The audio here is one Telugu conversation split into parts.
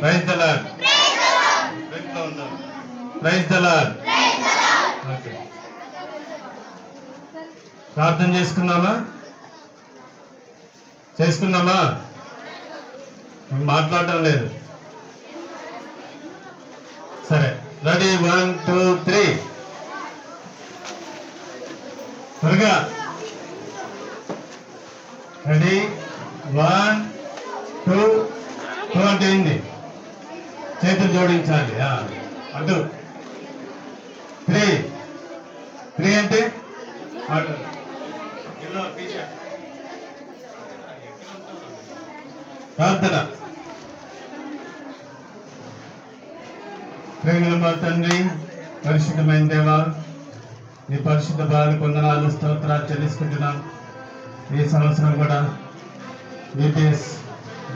Praise the lord. Praise the lord. Okay, ప్రార్థన చేసుకుందామా? మాట్లాడటం లేదు. సరే, రెడీ, 1 2 3 త్వరగా. రెడీ, 1 2 2 అంటే ఏంది? చేతులు జోడించాలి. అటు 3 3 అంటే అటు. ప్రార్థన. ప్రేమల మా తండ్రి, పరిశుద్ధమైన దేవా, నీ పరిశుద్ధ బాధ కొందనాలు స్తోత్రాలు చెల్లించుకుంటున్నాం. ఈ సంవత్సరం కూడా బీటీఎస్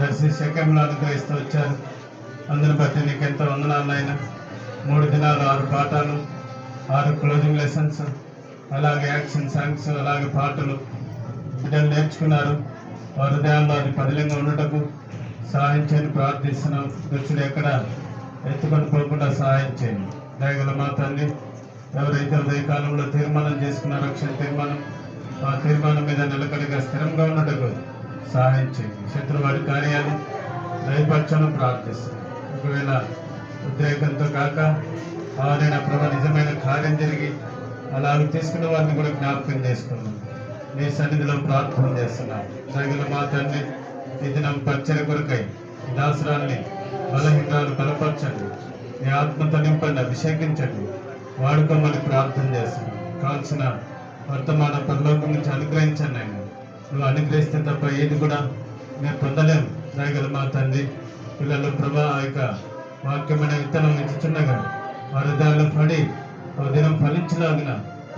దర్శి శకంలో అనుగ్రహిస్తూ వచ్చారు. అందుని బట్టి నీకు ఎంతో వందనాలు అయినా. 3 దినాలు 6 పాఠాలు, 6 క్లోజింగ్ లెసన్స్, అలాగే యాక్షన్ సాంగ్స్, అలాగే పాటలు బిడ్డలు నేర్చుకున్నారు. వారి హృదయాల్లో అది పదిలంగా ఉండటకు సహాయం చేయని ప్రార్థిస్తున్నాం. దుష్టుడు ఎక్కడ ఎత్తుకొని పోకుండా సహాయం చేయండి. దయగల మా తండ్రి, ఎవరైతే ఉదయకాలంలో తీర్మానం చేసుకున్నారో రక్షణ తీర్మానం, ఆ తీర్మానం మీద నిలకడగా స్థిరంగా ఉండటకు సహాయం చేయండి. శత్రువాడి కార్యాలు దయపరచడం ప్రార్థిస్తున్నాం. ఒకవేళ ఉద్రేకంతో కాక ఆరైన ప్రభు నిజమైన కార్యం జరిగి అలాగే తీసుకున్న వారిని కూడా జ్ఞాపకం చేసుకున్నాం. నీ సన్నిధిలో ప్రార్థన చేస్తున్నాం. దయగల మా తండ్రి, ఈ దినం పరిచర్య కొరకై దాసరాన్ని బలహీనాలు బలపరచండి. నీ ఆత్మతో నింపండి, అభిషేకించండి, వాడుకోమని ప్రార్థన చేస్తున్నాం. కావాల్సిన వర్తమాన పరలోకం నుంచి అనుగ్రహించండి. ఆయన నువ్వు అనుగ్రహిస్తే తప్ప ఏది కూడా మేము పొందలేము. దయగల మా తండ్రి, పిల్లలు ప్రభా ఆ యొక్క వాక్యమైన విత్తనం ఇచ్చుచుండగా వారి హృదయాల్లో పడి ఒక దినం ఫలించలాగిన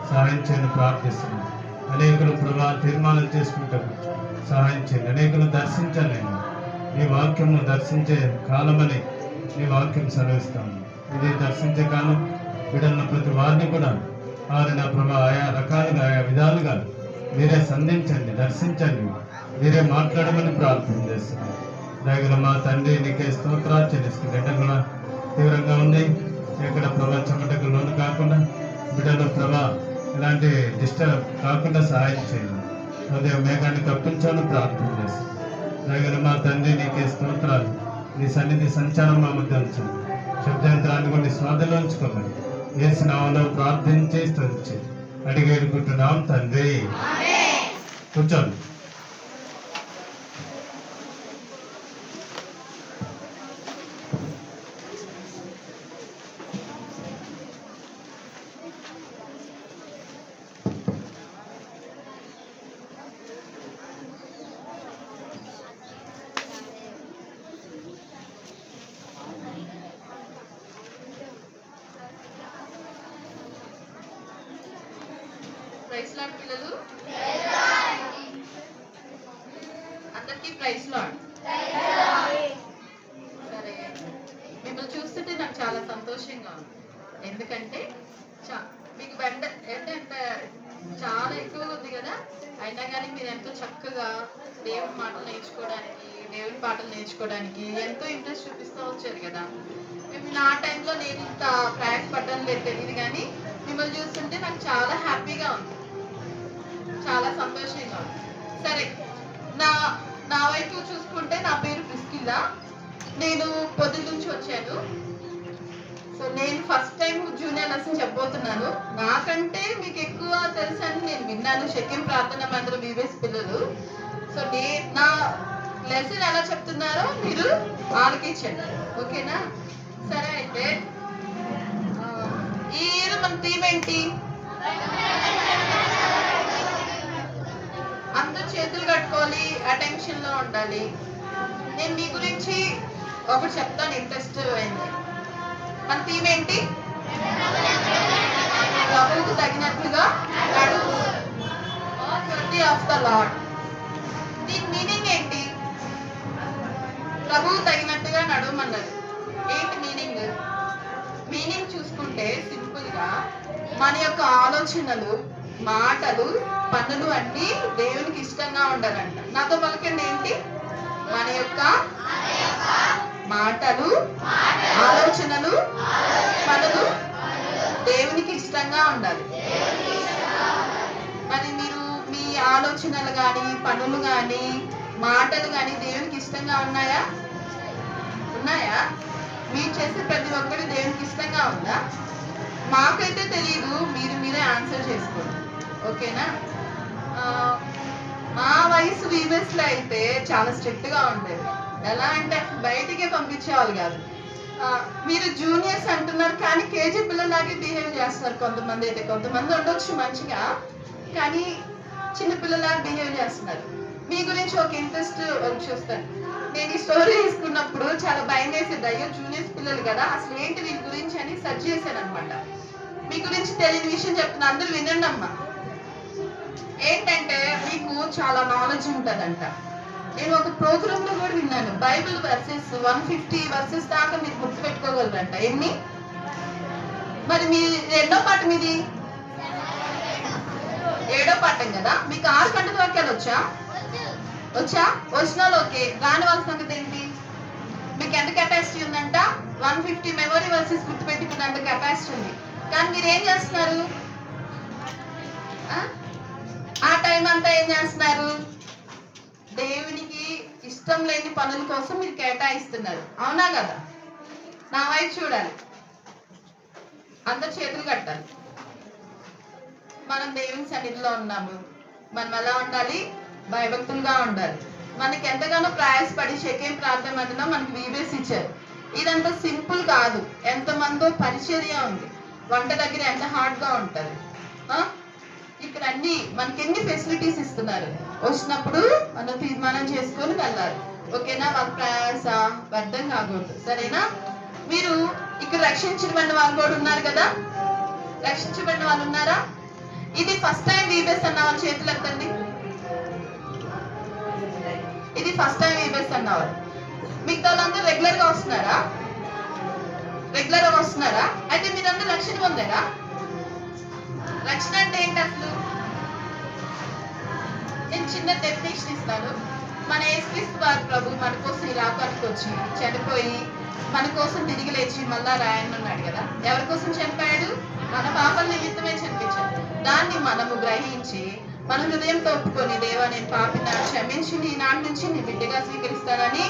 సహాయం చేయని ప్రార్థిస్తున్నాం. అనేకులు ప్రభా తీర్మానం చేసుకుంటారు, సహాయం చేయండి. అనేకులు దర్శించండి. నీ వాక్యము దర్శించే కాలమని నీ వాక్యం సెలవిస్తాము. ఇది దర్శించే కాలం. వీడన్న ప్రతి వారిని కూడా ఆరిన ప్రభా ఆయా రకాలుగా, ఆయా విధాలుగా మీరే సంధించండి, దర్శించండి, మీరే మాట్లాడమని ప్రార్థన చేస్తున్నాం. దగ్గర మా తండ్రి, నీకే స్తోత్రాలు చెల్లిస్తుంది. ఎండ కూడా తీవ్రంగా ఉంది. ఎక్కడ ప్రభా చెమటకు లోను కాకుండా బిడ్డలు ప్రభా ఇలాంటి డిస్టర్బ్ కాకుండా సహాయం చేయండి. ఉదయం మేఘాన్ని కప్పించాలని ప్రార్థన చేస్తాం. దగ్గర మా తండ్రి, నీకే స్తోత్రాలు. నీ సన్నిధి సంచారం మా మధ్య ఉంచండి. శబ్దాంతరాన్ని కొన్ని స్వాధలో ఉంచుకోమని యేసు నామములో ప్రార్థించి స్తుతించి అడిగి వేడుకుంటున్నాం తండ్రి. కూర్చోండి. ప్రైజ్ లార్డ్ పిల్లలు, అందరికీ ప్రైజ్ లార్డ్. సరే, మిమ్మల్ని చూస్తుంటే నాకు చాలా సంతోషంగా ఉంది. ఎందుకంటే మీకు ఎండ చాలా ఎక్కువగా ఉంది కదా, అయినా కానీ మీరు ఎంతో చక్కగా దేవుని మాటలు నేర్చుకోవడానికి, దేవుని పాటలు నేర్చుకోవడానికి ఎంతో ఇంట్రెస్ట్ చూపిస్తూ వచ్చారు కదా. మేము నా టైంలో నేను ఇంత ప్రయాసపడ్డాను లేదు తెలియదు, కానీ మిమ్మల్ని చూస్తుంటే నాకు చాలా హ్యాపీగా ఉంది, చాలా సంతోషంగా ఉంది. సరే, నా వైపు చూసుకుంటే నా పేరు ప్రిస్కిల్లా. నేను పొద్దు నుంచి వచ్చాను. సో నేను ఫస్ట్ టైం జూనియర్ లెసన్ చెప్పబోతున్నాను. నాకంటే మీకు ఎక్కువ తెలుసని నేను విన్నాను. షెకిం ప్రార్థన మందిరం బీబీఎస్ పిల్లలు. సో నా లెసన్ ఎలా చెప్తున్నారో మీరు ఆలకించండి, ఓకేనా? సరే, అయితే ఈ ఇయర్ మన థీమ్ ఏంటి? అందరూ చేతులు కట్టుకోవాలి, అటెన్షన్ లో ఉండాలి. నేను మీ గురించి ఒకటి చెప్తాను, ఇంట్రెస్ట్ అయింది. మన థీమ్ ఏంటి? ప్రభువుకు తగినట్లుగా నడువు, వర్తీ ఆఫ్ ద లార్డ్. దీని మీనింగ్ ఏంటి? ప్రభువు తగినట్టుగా నడవమన్నది. ఏంటి మీనింగ్? మీనింగ్ చూసుకుంటే సింపుల్ గా మన యొక్క ఆలోచనలు, మాటలు, పనులు అన్నీ దేవునికి ఇష్టంగా ఉండాలంట. నాతో పలకండి, ఏంటి? మన యొక్క మాటలు, ఆలోచనలు, పనులు దేవునికి ఇష్టంగా ఉండాలి. మరి మీరు మీ ఆలోచనలు కానీ, పనులు కానీ, మాటలు కానీ దేవునికి ఇష్టంగా ఉన్నాయా? ఉన్నాయా? మీరు చేసే ప్రతి ఒక్కటి దేవునికి ఇష్టంగా ఉందా? మాకైతే తెలియదు, మీరే ఆన్సర్ చేసుకోండి. ఓకేనా? మా వయసు వీబెస్లో అయితే చాలా స్ట్రిక్ట్గా ఉండేది. ఎలా అంటే బయటికే పంపించేవాళ్ళు కాదు. మీరు జూనియర్స్ అంటున్నారు కానీ కేజీ పిల్లలాగే బిహేవ్ చేస్తున్నారు కొంతమంది. అయితే కొంతమంది ఉండొచ్చు మంచిగా, కానీ చిన్న పిల్లలాగా బిహేవ్ చేస్తున్నారు. మీ గురించి ఒక ఇంట్రెస్ట్ చూస్తాను. నేను ఈ స్టోరీ తీసుకున్నప్పుడు చాలా భయం వేసేది. అయ్యో జూనియర్స్ పిల్లలు కదా, అసలు ఏంటి వీళ్ళ గురించి అని సెర్చ్ చేశాను అనమాట. మీ గురించి తెలియని విషయం చెప్తున్నా, అందరూ వినండి అమ్మా. ఏంటంటే మీకు చాలా నాలెడ్జ్ ఉంటుందంట. నేను ఒక ప్రోగ్రామ్ లో కూడా విన్నాను, బైబిల్ వర్సెస్ 150 వర్సెస్ దాకా మీరు గుర్తుపెట్టుకోగలరంట. ఎన్ని? మరి మీ రెండో పాఠం ఇది 7వ పాఠం కదా, మీకు 6 గంటల వాక్యాలు వచ్చా? వచ్చిన ఓకే, రాని వాళ్ళ సంగతి ఏంటి? మీకు ఎంత కెపాసిటీ ఉందంట? 150 మెమరీ వర్సెస్ గుర్తుపెట్టుకున్నంత కెపాసిటీ ఉంది. కానీ మీరు ఏం చేస్తున్నారు? ఆ టైం అంతా ఏం చేస్తున్నారు? దేవునికి ఇష్టం లేని పనుల కోసం మీరు కేటాయిస్తున్నారు. అవునా కదా? నా వైపు చూడాలి, అందరు చేతులు కట్టాలి. మనం దేవుని సన్నిధిలో ఉన్నాము, మనం ఎలా ఉండాలి? భయభక్తులుగా ఉండాలి. మనకి ఎంతగానో ప్రయాసపడి షెకేం ప్రార్థన మందిలో మనకి వీబేస్ ఇచ్చారు. ఇదంతా సింపుల్ కాదు, ఎంతమందో పరిచర్య ఉంది. వంట దగ్గర ఎంత హార్డ్గా ఉంటుంది. ఇక్కడ అన్ని మనకి ఎన్ని ఫెసిలిటీస్ ఇస్తున్నారు. వచ్చినప్పుడు మనం తీర్మానం చేసుకొని వెళ్ళాలి. ఓకేనా? వాళ్ళ ప్రయాస వ్యర్థం కాకూడదు. సరేనా? మీరు ఇక్కడ రక్షించబడిన వాళ్ళు కూడా ఉన్నారు కదా, రక్షించబడిన వాళ్ళు ఉన్నారా? ఇది ఫస్ట్ టైం వీబేస్ అన్న వాళ్ళ చేతులు ఎత్తండి. ఇది ఫస్ట్ టైం వీబేస్ అన్నవాళ్ళు. మిగతా వాళ్ళందరూ రెగ్యులర్గా వస్తున్నారా? అయితే మీరందరూ రక్షణ పొందారా? రక్షణ అంటే ఏంటి అసలు? నేను చిన్న డెఫినేషన్ ఇస్తాను. మన యేసుక్రీస్తు వారి ప్రభు మన కోసం ఈ లోకానికి వచ్చి చనిపోయి మన కోసం తిరిగి లేచి మళ్ళా రాయనున్నాడు కదా. ఎవరి కోసం చనిపోయాడు? మన పాపల నిమిత్తమే చనిపించాడు. దాన్ని మనము గ్రహించి మన హృదయంతో ఒప్పుకొని, దేవా నేను పాపిని, క్షమించి నీ నాటి నుంచి నీ బిడ్డగా స్వీకరిస్తానని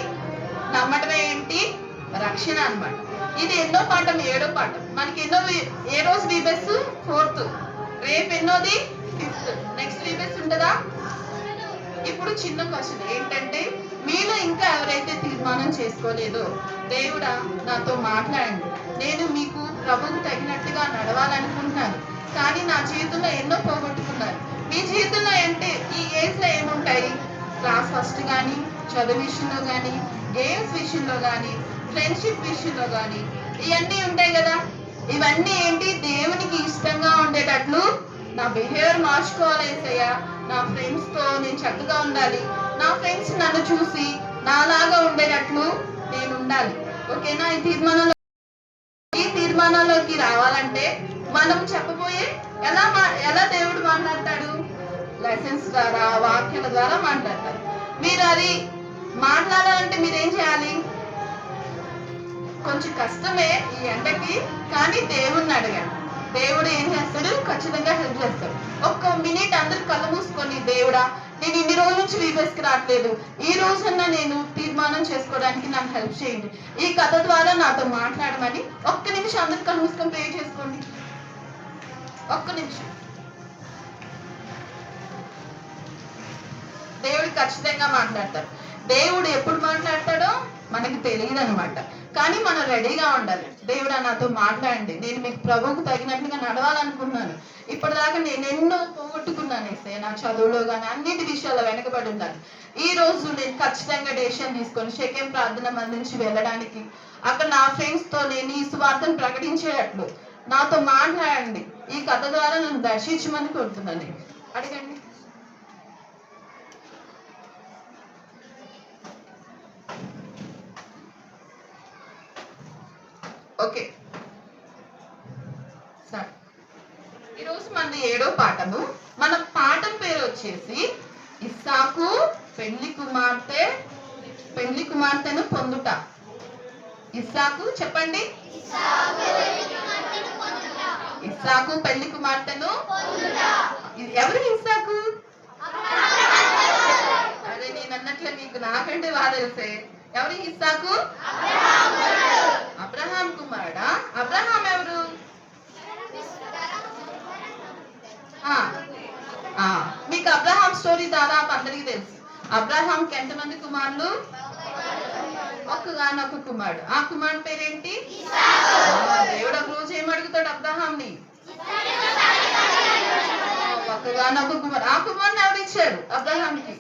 నమ్మటమే ఏంటి? రక్షణ అన్నమాట. ఇది ఎన్నో పాఠం? 7వ పాఠం. మనకి ఏ రోజు వీబెస్? 4th. రేపు ఎన్నోది? 5th. నెక్స్ట్ వీబెస్ ఉంటుందా? ఇప్పుడు చిన్న క్వశ్చన్ ఏంటంటే, మీలో ఇంకా ఎవరైతే తీర్మానం చేసుకోలేదో, దేవుడా నాతో మాట్లాడండి, నేను మీకు ప్రభువుకు తగినట్టుగా నడవాలనుకుంటున్నాను, కానీ నా జీవితంలో ఎన్నో పోగొట్టుకున్నాను. మీ జీవితంలో అంటే ఈ ఏజ్లో ఏముంటాయి? క్లాస్ ఫస్ట్ కానీ, చదువు విషయంలో కానీ, గేమ్స్ విషయంలో కానీ, ఫ్రెండ్షిప్ విషయంలో కానీ ఇవన్నీ ఉంటాయి కదా. ఇవన్నీ ఏంటి? దేవునికి ఇష్టంగా ఉండేటట్లు నా బిహేవియర్ మార్చుకోవాలి ఏసయ్యా. నా ఫ్రెండ్స్తో నేను చక్కగా ఉండాలి, నా ఫ్రెండ్స్ నన్ను చూసి నాలాగా ఉండేటట్లు నేను ఉండాలి. ఓకేనా? ఈ తీర్మానంలోకి రావాలంటే మనం చెప్పబోయే ఎలా దేవుడు మాట్లాడతాడు? లెసన్స్ ద్వారా, వాక్యాల ద్వారా మాట్లాడతారు. మీరు అది మాట్లాడాలంటే మీరేం చేయాలి? కొంచెం కష్టమే ఈ ఎండకి, కానీ దేవుణ్ణి అడగండి. దేవుడు ఏం చేస్తాడు? ఖచ్చితంగా హెల్ప్ చేస్తాడు. ఒక్క మినిట్ అందరు కళ్ళు మూసుకొని, దేవుడా నేను ఇన్ని రోజుల నుంచి వీబెస్కి రావట్లేదు, ఈ రోజన్నా నేను తీర్మానం చేసుకోవడానికి నాకు హెల్ప్ చేయండి, ఈ కథ ద్వారా నాతో మాట్లాడమని ఒక్క నిమిషం అందరు కళ్ళు మూసుకొని ప్రే చేసుకోండి. ఒక్క నిమిషం. దేవుడు ఖచ్చితంగా మాట్లాడతాడు. దేవుడు ఎప్పుడు మాట్లాడతాడో మనకి తెలియదు అనమాట. కానీ మనం రెడీగా ఉండాలి. దేవుడా నాతో మాట్లాడండి, నేను మీకు ప్రభువుకు తగినట్లుగా నడవాలనుకున్నాను, ఇప్పటిదాకా నేను ఎన్నో పోగొట్టుకున్నాను ఏసయ్య, నా చదువులో కానీ అన్నిటి విషయాల్లో వెనకబడి ఉన్నాను. ఈ రోజు నేను ఖచ్చితంగా డెసిషన్ తీసుకొని షెకేం ప్రార్థన మందించి వెళ్ళడానికి, అక్కడ నా ఫ్రెండ్స్తో నేను ఈ సువార్తను ప్రకటించేటట్లు నాతో మాట్లాడండి, ఈ కథ ద్వారా నన్ను దర్శించమని కోరుతున్నాను. అడగండి. ఓకే సార్, ఈరోజు మనది 7వ పాఠము. మన పాఠం పేరు వచ్చేసి ఇస్సాకు పెళ్లి కుమార్తెను పొందుట. ఇస్సాకు చెప్పండి. ఇస్సాకు పెళ్లి కుమార్తెను. ఎవరు ఇస్సాకు? అదే నేను అన్నట్లే మీకు నాకంటే బాగా తెలిసే. ఎవరు ఇస్సాకు? అబ్రహాం కుమారుడా? అబ్రహాం ఎవరు? మీకు అబ్రహాం స్టోరీ దాదాపు అందరికీ తెలుసు. అబ్రహాంకి ఎంతమంది కుమారులు? ఒక్కగానొక్క కుమారుడు. ఆ కుమారుడు పేరేంటి? దేవుడు ఒక రోజు ఏమడుగుతాడు అబ్రహాంని? ఒక్కగానొక్క కుమారుడు. ఆ కుమారుని ఎవరు ఇచ్చారు అబ్రహాంకి?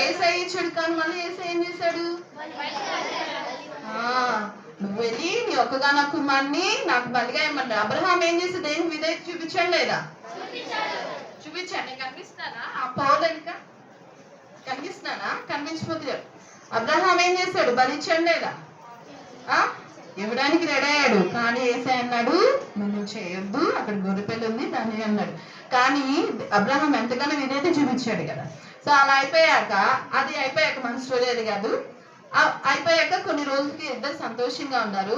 ఏసై ఇచ్చాడు. కానీ మళ్ళీ ఏసై ఏం చేశాడు? నువ్వు వెళ్ళి నీ ఒక్కగానొక్క కుమారుని నాకు బలిగా ఏమన్నాడు. అబ్రహాం ఏం చేసి దేవుని విధేయత చూపించాడు లేదా? చూపించాడు. నేను కనిపిస్తానా ఆ పౌరులనిక? కనిపిస్తున్నానా? కనిపించకపోతే అబ్రహాం ఏం చేశాడు? బలిచ్చాడు లేదా? ఇవ్వడానికి రెడీ అయ్యాడు. కానీ ఏసై అన్నాడు నువ్వు చేయొద్దు, అక్కడ గొర్రెపిల్ల ఉంది దాన్ని అన్నాడు. కానీ అబ్రహాం ఎంతగానో విధేయత చూపించాడు కదా. సో అలా అయిపోయాక, అది అయిపోయాక మన స్టోరీ అది కాదు. అయిపోయాక కొన్ని రోజులకి ఇద్దరు సంతోషంగా ఉన్నారు.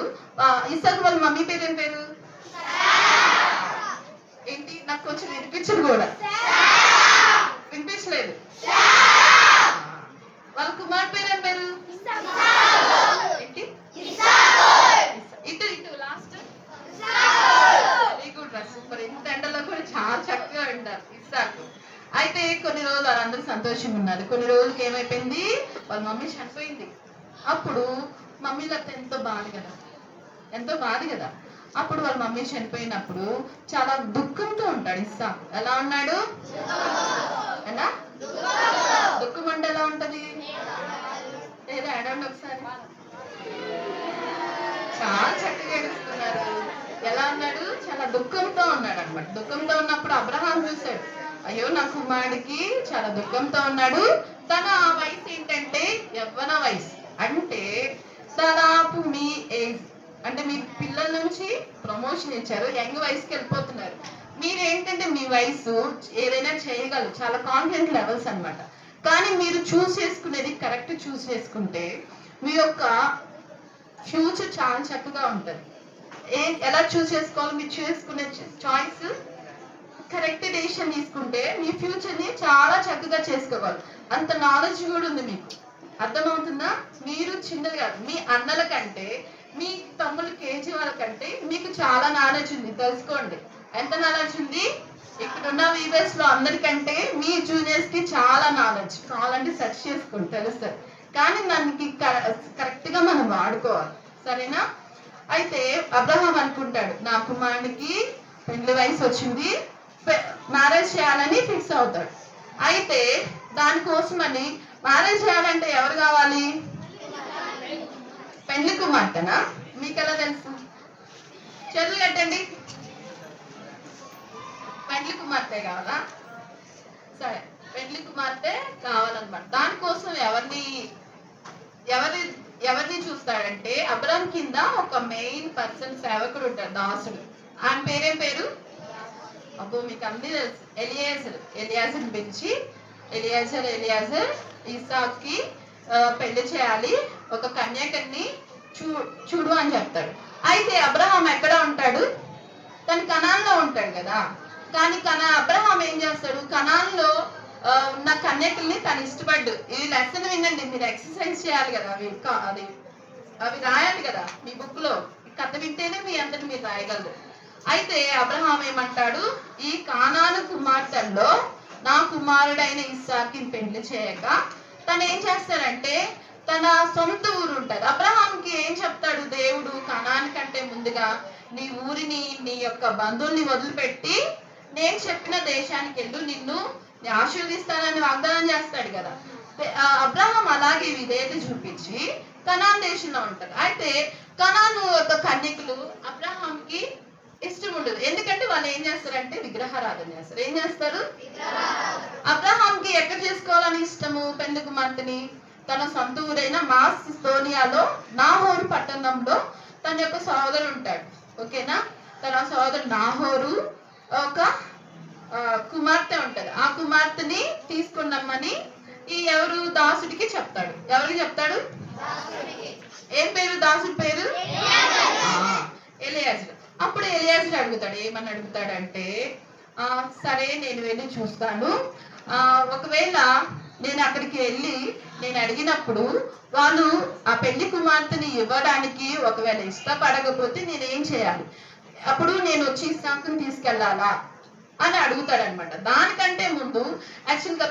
ఇస్సాకు వాళ్ళ మమ్మీ పేరు ఏం పేరు ఏంటి? నాకు కొంచెం వినిపించదు కూడా. వినిపించలేదు. వాళ్ళ కుమార్ పేరు ఏం పేరు? ఏంటి? ఇటు ఇటు లాస్ట్. వెరీ గుడ్ రా, సూపర్. ఇంత ఎండలో కూడా చాలా చక్కగా ఉంటారు ఇస్సాకు. అయితే కొన్ని రోజులు వాళ్ళందరూ సంతోషంగా ఉన్నారు. కొన్ని రోజులకి ఏమైపోయింది? వాళ్ళ మమ్మీ చనిపోయింది. అప్పుడు మమ్మీలో ఎంతో బాధ కదా, ఎంతో బాధ కదా. అప్పుడు వాళ్ళ మమ్మీ చనిపోయినప్పుడు చాలా దుఃఖంతో ఉంటాడు ఇస్సాకు. ఎలా ఉన్నాడు? ఎలా దుఃఖం అంటే ఎలా ఉంటది? ఏదో అడవండి ఒకసారి. చాలా చక్కగా ఏడుస్తున్నారు. ఎలా ఉన్నాడు? చాలా దుఃఖంతో ఉన్నాడు అనమాట. దుఃఖంతో ఉన్నప్పుడు అబ్రహాం చూశాడు, అయ్యో నా కుమారుడికి చాలా దుఃఖంతో ఉన్నాడు. తన వయసు ఏంటంటే యవ్వన వయసు. అంటే దాదాపు మీ ఏజ్, అంటే మీ పిల్లల నుంచి ప్రమోషన్ ఇచ్చారు, యంగ్ వయసుకి వెళ్ళిపోతున్నారు. మీరేంటంటే మీ వయసు ఏదైనా చేయగలరు, చాలా కాన్ఫిడెంట్ లెవెల్స్ అనమాట. కానీ మీరు చూస్ చేసుకునేది కరెక్ట్ చూస్ చేసుకుంటే మీ యొక్క ఫ్యూచర్ చాలా చక్కగా ఉంటుంది. ఎలా చూస్ చేసుకోవాలి? మీరు చేసుకునే చాయిస్ కరెక్ట్ డెసిషన్ తీసుకుంటే మీ ఫ్యూచర్ని చాలా చక్కగా చేసుకోవాలి. అంత నాలెడ్జ్ కూడా ఉంది మీకు. అర్థమవుతుందా? మీరు చిన్నది కాదు, మీ అన్నల కంటే మీ తమ్ముళ్ళ కేజీ వాళ్ళ కంటే మీకు చాలా నాలెడ్జ్ ఉంది. తెలుసుకోండి. ఎంత నాలెడ్జ్ ఉంది? ఇక్కడున్న వీవర్స్ లో అందరికంటే మీ జూనియర్స్ కి చాలా నాలెడ్జ్. కావాలంటే సెర్చ్ చేసుకోండి, తెలుస్తుంది. కానీ దానికి కరెక్ట్ గా మనం వాడుకోవాలి. సరేనా? అయితే అబ్రహాం అనుకుంటాడు, నా కుమారునికి పెళ్లి వయసు వచ్చింది, మ్యారేజ్ చేయాలని ఫిక్స్ అవుతాడు. అయితే దానికోసమని మ్యారేజ్ చేయాలంటే ఎవరు కావాలి? పెళ్లి కుమార్తెనా? మీకు ఎలా తెలుసు? చేతులు కట్టండి. పెళ్లి కుమార్తె కావాలా? సరే, పెళ్లి కుమార్తె కావాలన్నమాట. దానికోసం ఎవరిని చూస్తాడంటే అబ్రహాం కింద ఒక మెయిన్ పర్సన్ సేవకుడు ఉంటాడు, దాసుడు. ఆయన పేరేం పేరు? అబ్బో మీకు అన్ని తెలుసు. ఎలియాజర్ పిలిచి ఎలియాజర్ ఇస్సాకుకి పెళ్లి చేయాలి, ఒక కన్యకని చూడు అని చెప్తాడు. అయితే అబ్రహాం ఎక్కడ ఉంటాడు? తను కనాన్లో ఉంటాడు కదా. కానీ అబ్రహాం ఏం చేస్తాడు? కనాన్లో ఉన్న కన్యకల్ని తను ఇష్టపడ్డు. ఈ లెసన్ వినండి, మీరు ఎక్సర్సైజ్ చేయాలి కదా, అవి రాయాలి కదా మీ బుక్ లో. కథ వింటేనే మీ అందరిని మీరు రాయగలరు. అయితే అబ్రహాం ఏమంటాడు? ఈ కానాను కుమార్తెల్లో నా కుమారుడైన ఇస్సాకుని పెళ్లి చేయక తను ఏం చేస్తాడంటే తన సొంత ఊరు ఉంటుంది. అబ్రహాంకి ఏం చెప్తాడు దేవుడు? కనాను కంటే ముందుగా నీ ఊరిని, నీ యొక్క బంధువుల్ని వదిలిపెట్టి నేను చెప్పిన దేశానికి వెళ్ళు, నిన్ను ఆశీర్వదిస్తానని వాగ్దానం చేస్తాడు కదా. అబ్రహాం అలాగే విధేయత చూపించి కనాన్ దేశంలో ఉంటారు. అయితే కనాను యొక్క కన్యకులు అబ్రహాంకి ఇష్టం ఉండదు. ఎందుకంటే వాళ్ళు ఏం చేస్తారంటే విగ్రహారాధన చేస్తారు. ఏం చేస్తారు? అబ్రహాంకి ఎక్కడ చేసుకోవాలని ఇష్టము పెళ్లి కుమార్తెని? తన సొంత ఊరైన మాస్తోనియాలో నాహోరు పట్టణంలో తన యొక్క సోదరుడు ఉంటాడు. ఓకేనా? తన సోదరుడు నాహోరు ఒక కుమార్తె ఉంటది. ఆ కుమార్తెని తీసుకున్నామని ఈ ఎవరు దాసుడికి చెప్తాడు. ఎవరికి చెప్తాడు? ఏం పేరు దాసుడి పేరు? ఎలియాజరు. అప్పుడు ఎలియాజరు అడుగుతాడు, ఏమని అడుగుతాడంటే, సరే నేను వెళ్ళి చూస్తాను, ఒకవేళ నేను అక్కడికి వెళ్ళి నేను అడిగినప్పుడు వాళ్ళు ఆ పెళ్లి కుమార్తెని ఇవ్వడానికి ఒకవేళ ఇష్టపడకపోతే నేనేం చేయాలి, అప్పుడు నేను వచ్చి ఇస్సాకుని తీసుకెళ్లాలా అని అడుగుతాడనమాట. దానికంటే ముందు యాక్చువల్గా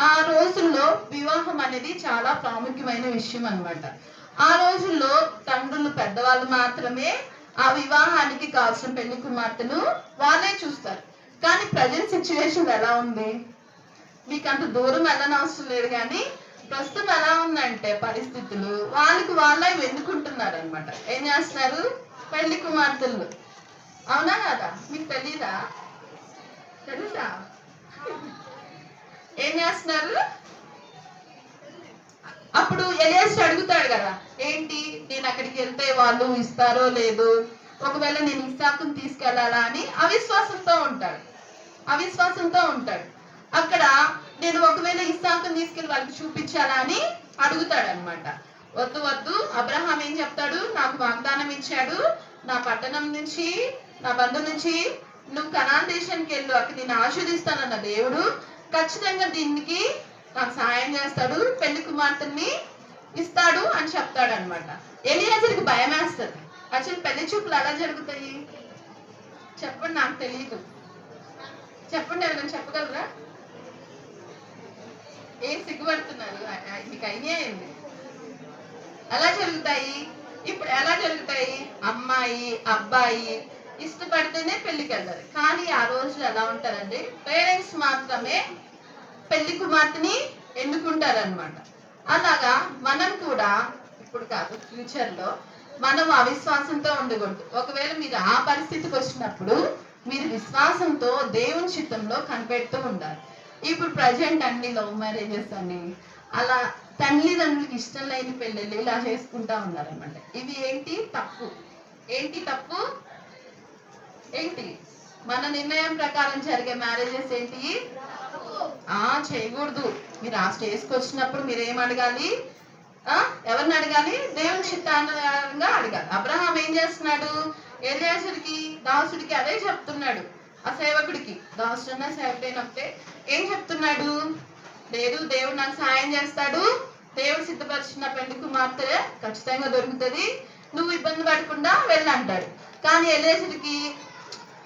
ఆ రోజుల్లో వివాహం అనేది చాలా ప్రాముఖ్యమైన విషయం అనమాట. ఆ రోజుల్లో తండ్రులు పెద్దవాళ్ళు మాత్రమే ఆ వివాహానికి కావాల్సిన పెళ్లి కుమార్తెను వాళ్ళే చూస్తారు. కానీ ప్రజెంట్ సిచ్యువేషన్ ఎలా ఉంది, మీకు అంత దూరం వెళ్ళనవసరం లేదు, కానీ ప్రస్తుతం ఎలా ఉందంటే పరిస్థితులు వాళ్ళకి వాళ్ళే వెన్నుకుంటున్నారు అనమాట. ఏం చేస్తున్నారు? పెళ్లి కుమార్తెలు. అవునా కదా? మీకు తెలీదా? తెలుసా? ఏం చేస్తున్నారు? అప్పుడు ఎలియాజరు అడుగుతాడు కదా, ఏంటి నేను అక్కడికి వెళ్తే వాళ్ళు ఇస్తారో లేదో, ఒకవేళ నేను ఇస్సాకుని తీసుకెళ్లాలా అని అవిశ్వాసంతో ఉంటాడు. అక్కడ నేను ఒకవేళ ఇస్సాకుని తీసుకెళ్లి వాళ్ళకి చూపించాలా అని అడుగుతాడు అనమాట. వద్దు వద్దు, అబ్రహాం ఏం చెప్తాడు, నాకు వాగ్దానం ఇచ్చాడు, నా పట్టణం నుంచి నా బంధు నుంచి నువ్వు కనాన్ దేశానికి వెళ్ళు, అక్కడ నేను ఆశీర్దిస్తానన్న దేవుడు ఖచ్చితంగా దీనికి నాకు సహాయం చేస్తాడు, పెళ్లి కుమార్తెని ఇస్తాడు అని చెప్తాడు అనమాట. ఎలియాజరుకి భయం వేస్తుంది. అసలు పెళ్లి చూపులు ఎలా జరుగుతాయి చెప్పండి, నాకు తెలియదు, చెప్పండి, ఎవరైనా చెప్పగలరా? ఏం సిగ్గుపడుతున్నారు? మీకు అయినా ఏంది? ఎలా జరుగుతాయి? ఇప్పుడు ఎలా జరుగుతాయి? అమ్మాయి అబ్బాయి ఇష్టపడితేనే పెళ్లికి వెళ్తారు. కానీ ఆ రోజు ఎలా ఉంటారంటే పేరెంట్స్ మాత్రమే పెళ్లి కుమార్తెని ఎన్నుకుంటారనమాట. అలాగా మనం కూడా ఇప్పుడు కాదు, ఫ్యూచర్ లో మనం అవిశ్వాసంతో ఉండకూడదు. ఒకవేళ మీరు ఆ పరిస్థితికి వచ్చినప్పుడు మీరు విశ్వాసంతో దేవుని చిత్తంలో కనిపెడుతూ ఉండాలి. ఇప్పుడు ప్రజెంట్ అన్ని లవ్ మ్యారేజెస్ అని అలా తల్లిదండ్రులకి ఇష్టం లేని పెళ్ళిళ్ళు ఇలా చేసుకుంటా ఉన్నారనమాట. ఇవి ఏంటి? తప్పు. ఏంటి తప్పు? ఏంటి? మన నిర్ణయం ప్రకారం జరిగే మ్యారేజెస్ ఏంటి? చేయకూడదు. మీరు ఆ స్టేజ్కి వచ్చినప్పుడు మీరు ఏం అడగాలి? ఎవరిని అడగాలి? దేవుని చిత్తానుసారంగా అడగాలి. అబ్రహాం ఏం చేస్తున్నాడు? ఎలియాజరుకి దాసుడికి అదే చెప్తున్నాడు. ఆ సేవకుడికి, దాసుడైనా సేవకుడైనప్పుడే ఏం చెప్తున్నాడు? లేదు, దేవుడు నాకు సాయం చేస్తాడు, దేవుడు సిద్ధపరిచిన పెళ్లి కుమార్తె ఖచ్చితంగా దొరుకుతుంది, నువ్వు ఇబ్బంది పడకుండా వెళ్ళంటాడు. కానీ ఎలియాజరుకి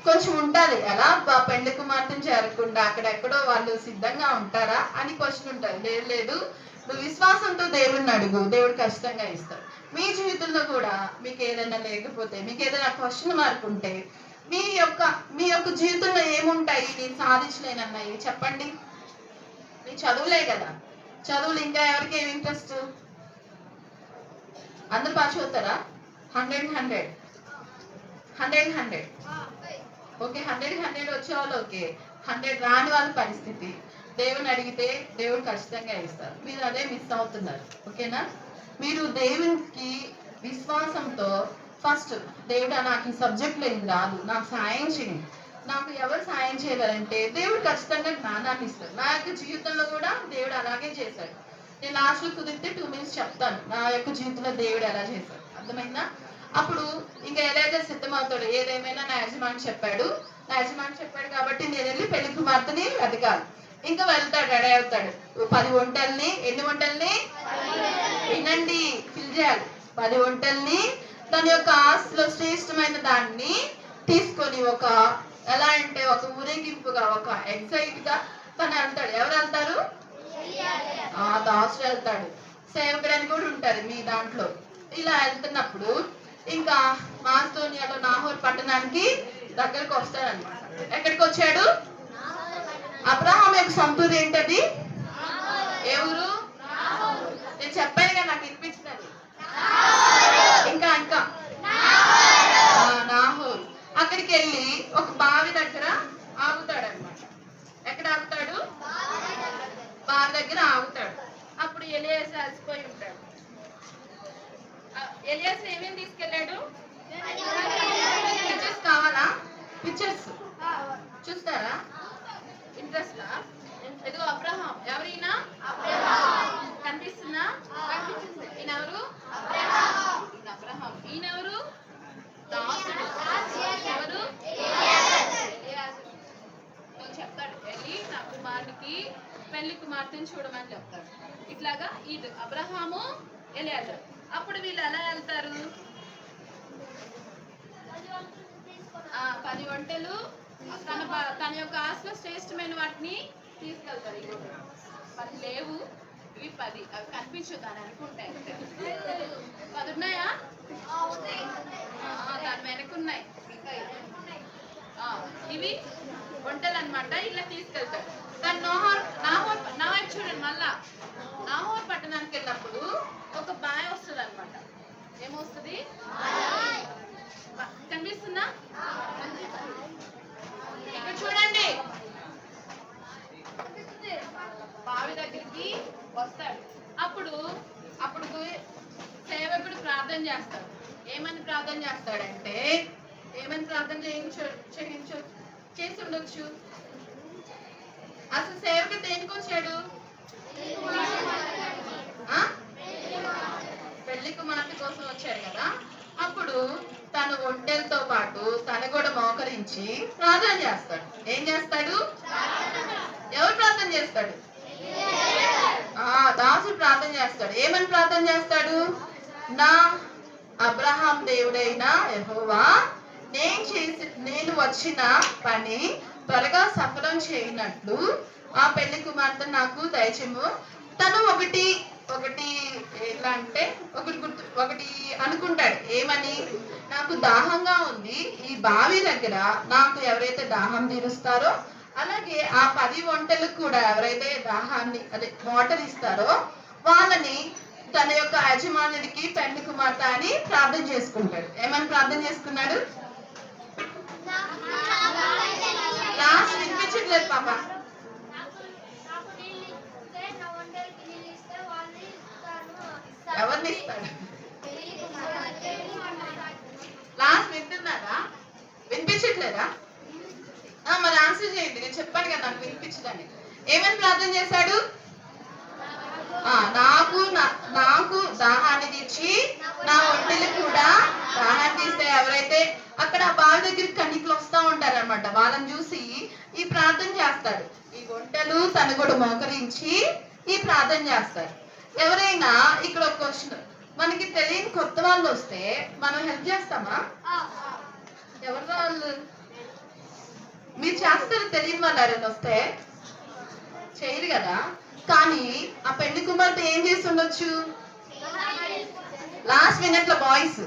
కొంచెం ఉంటది, ఎలా పెళ్లి కుమార్తెను చేరకుండా అక్కడెక్కడో వాళ్ళు సిద్ధంగా ఉంటారా అని క్వశ్చన్ ఉంటుంది. లేదు లేదు, నువ్వు విశ్వాసంతో దేవుడిని అడుగు, దేవుడు ఖచ్చితంగా ఇస్తాడు. మీ జీవితంలో కూడా మీకు ఏదైనా లేకపోతే, మీకు ఏదైనా క్వశ్చన్ మార్క్ ఉంటే, మీ యొక్క జీవితంలో ఏముంటాయి నేను సాధించలేనన్నాయి చెప్పండి? మీ చదువులే కదా. చదువులు ఇంకా ఎవరికి ఏమి ఇంట్రెస్ట్? అందరు బాగా చదువుతారా? 100 ఓకే, 100 వచ్చేవాళ్ళు ఓకే. 100 రాని వాళ్ళ పరిస్థితి దేవుని అడిగితే దేవుడు ఖచ్చితంగా ఇస్తారు. మీరు అదే మిస్ అవుతున్నారు. ఓకేనా? మీరు దేవునికి విశ్వాసంతో ఫస్ట్, దేవుడు నాకు ఈ సబ్జెక్ట్లో ఇది రాదు, నాకు సాయం చేయండి. నాకు ఎవరు సాయం చేయగలంటే దేవుడు ఖచ్చితంగా జ్ఞానాన్ని ఇస్తాడు. నా యొక్క జీవితంలో కూడా దేవుడు అలాగే చేశాడు. నేను లాస్ట్లో కుదిరితే 2 minutes చెప్తాను నా యొక్క జీవితంలో దేవుడు ఎలా చేశాడు. అర్థమైందా? అప్పుడు ఇంకా ఎలాగైతే సిద్ధమవుతాడు, ఏదేమైనా నా యజమాని చెప్పాడు కాబట్టి నేను వెళ్ళి పెళ్లి కుమార్తెని వెతకాలి. ఇంకా వెళ్తాడు, రెడీ అవుతాడు. 10 వంటల్ని, ఎన్ని వంటల్ని వినండి, ఫిల్ చేయాలి. 10 వంటల్ని తన యొక్క ఆస్తిలో శ్రేష్టమైన దాన్ని తీసుకొని ఎలా అంటే ఒక ఊరేగింపుగా, ఒక ఎక్సైట్ గా తను వెళ్తాడు. ఎవరు వెళ్తారు? దాసుడు వెళ్తాడు. సేవకుడు అని కూడా ఉంటారు మీ దాంట్లో. ఇలా వెళ్తున్నప్పుడు ఇంకా మాస్తోనియాలో నాహోర్ పట్టణానికి దగ్గరకు వస్తాడనమాట. ఎక్కడికి వచ్చాడు? అబ్రహాం యొక్క సొంతూరు ఏంటది? ఏ ఊరు? నేను చెప్పాను కదా, నాకు వినిపించినది. ఇంకా నాహోర్. అక్కడికి వెళ్ళి ఒక బావి దగ్గర ఆగుతాడు అనమాట. ఎక్కడ ఆగుతాడు? బావి దగ్గర ఆగుతాడు. అప్పుడు ఎలియాజరు అలసిపోయి ఉంటాడు. ఎలియాజరు ఏమేమి తీసుకెళ్ళాడు? పిక్చర్స్ కావాలా? పిక్చర్స్ చూస్తారా? ఇంట్రెస్టా? ఇదిగో అబ్రహాం. ఎవరైనా కనిపిస్తుందా? ఈయన ఎవరు? చూడమని చెప్తాడు. ఇట్లాగా ఇది అబ్రహాము ఎలియాజరు. అప్పుడు వీళ్ళు ఎలా వెళ్తారు? 10 ఒంటెలు తన యొక్క ఆస్తిలో శ్రేష్టమైన వాటిని తీసుకెళ్తారు. 10 లేవు, ఇవి 10. అవి కనిపించదు అని అనుకుంటాయి. 10 ఉన్నాయా? దాని వెనకున్నాయి. ఇవి ఒంటెలు అనమాట. ఇలా తీసుకెళ్తాడు. కానీ నాహోర్ చూడండి, మళ్ళా నాహోర్ పట్టణానికి వెళ్ళినప్పుడు ఒక బాయ్ వస్తుంది అనమాట. ఏమొస్తుంది? కనిపిస్తుందా? ఇక్కడ చూడండి, బావి దగ్గరికి వస్తాడు. అప్పుడు సేవకుడు ప్రార్థన చేస్తాడు. ఏమని ప్రార్థన చేస్తాడంటే, ఏమని ప్రార్థన చేసి ఉండొచ్చు? అసలు సేవకుడు దేనికి వచ్చాడు? పెళ్లి కుమార్తె కోసం వచ్చాడు కదా. అప్పుడు తన ఒంటెలతో పాటు తను కూడా మోకరించి ప్రార్థన చేస్తాడు. ఏం చేస్తాడు? ఎవరు ప్రార్థన చేస్తాడు? దాసుడు ప్రార్థన చేస్తాడు. ఏమని ప్రార్థన చేస్తాడు? నా అబ్రహాం దేవుడైన యెహోవా, నేను వచ్చిన పని త్వరగా సఫలం చేయనట్లు ఆ పెళ్లి కుమార్తె నాకు దయచేము. తను ఒకటి ఎట్లా అంటే ఒకటి అనుకుంటాడు. ఏమని? నాకు దాహంగా ఉంది, ఈ బావి దగ్గర నాకు ఎవరైతే దాహం తీరుస్తారో, అలాగే ఆ 10 ఒంటెలకు కూడా ఎవరైతే దాహాన్ని వాటర్ ఇస్తారో వాళ్ళని తన యొక్క యజమానుడికి పెళ్లి కుమార్తె అని ప్రార్థన చేసుకుంటాడు. ఏమని ప్రార్థన చేసుకున్నాడు? లాస్ట్ వినిపించట్లేదు పాప. ఎవరిని ఇస్తాడు? లాస్ట్ వింటున్నారా? వినిపించట్లేదా? మరి ఆన్సర్ చేయండి. నేను చెప్పాను కదా నాకు వినిపించదని. ఏమని ప్రార్థన చేశాడు? నాకు దాహాన్ని తీర్చి నా ఒంటెలు కూడా దాహాన్ని తీస్తే ఎవరైతే అక్కడ బావి దగ్గరికి కన్నికలు వస్తూ ఉంటారు అనమాట, వాళ్ళని చూసి ఈ ప్రార్థన చేస్తాడు. ఈ ఒంటెలు తను కూడా మోకరించి ఈ ప్రార్థన చేస్తారు. ఎవరైనా ఇక్కడ ఒక క్వశ్చన్, మనకి తెలియని కొత్త వాళ్ళు వస్తే మనం హెల్ప్ చేస్తామా? ఎవరు వాళ్ళు? మీరు చేస్తారు. తెలియని వాళ్ళు ఎవరైనా వస్తే చేయరు కదా. కానీ ఆ పెళ్లి కుమార్తె ఏం చేస్తుండొచ్చు? లాస్ట్ మినిట్ లో బాయ్స్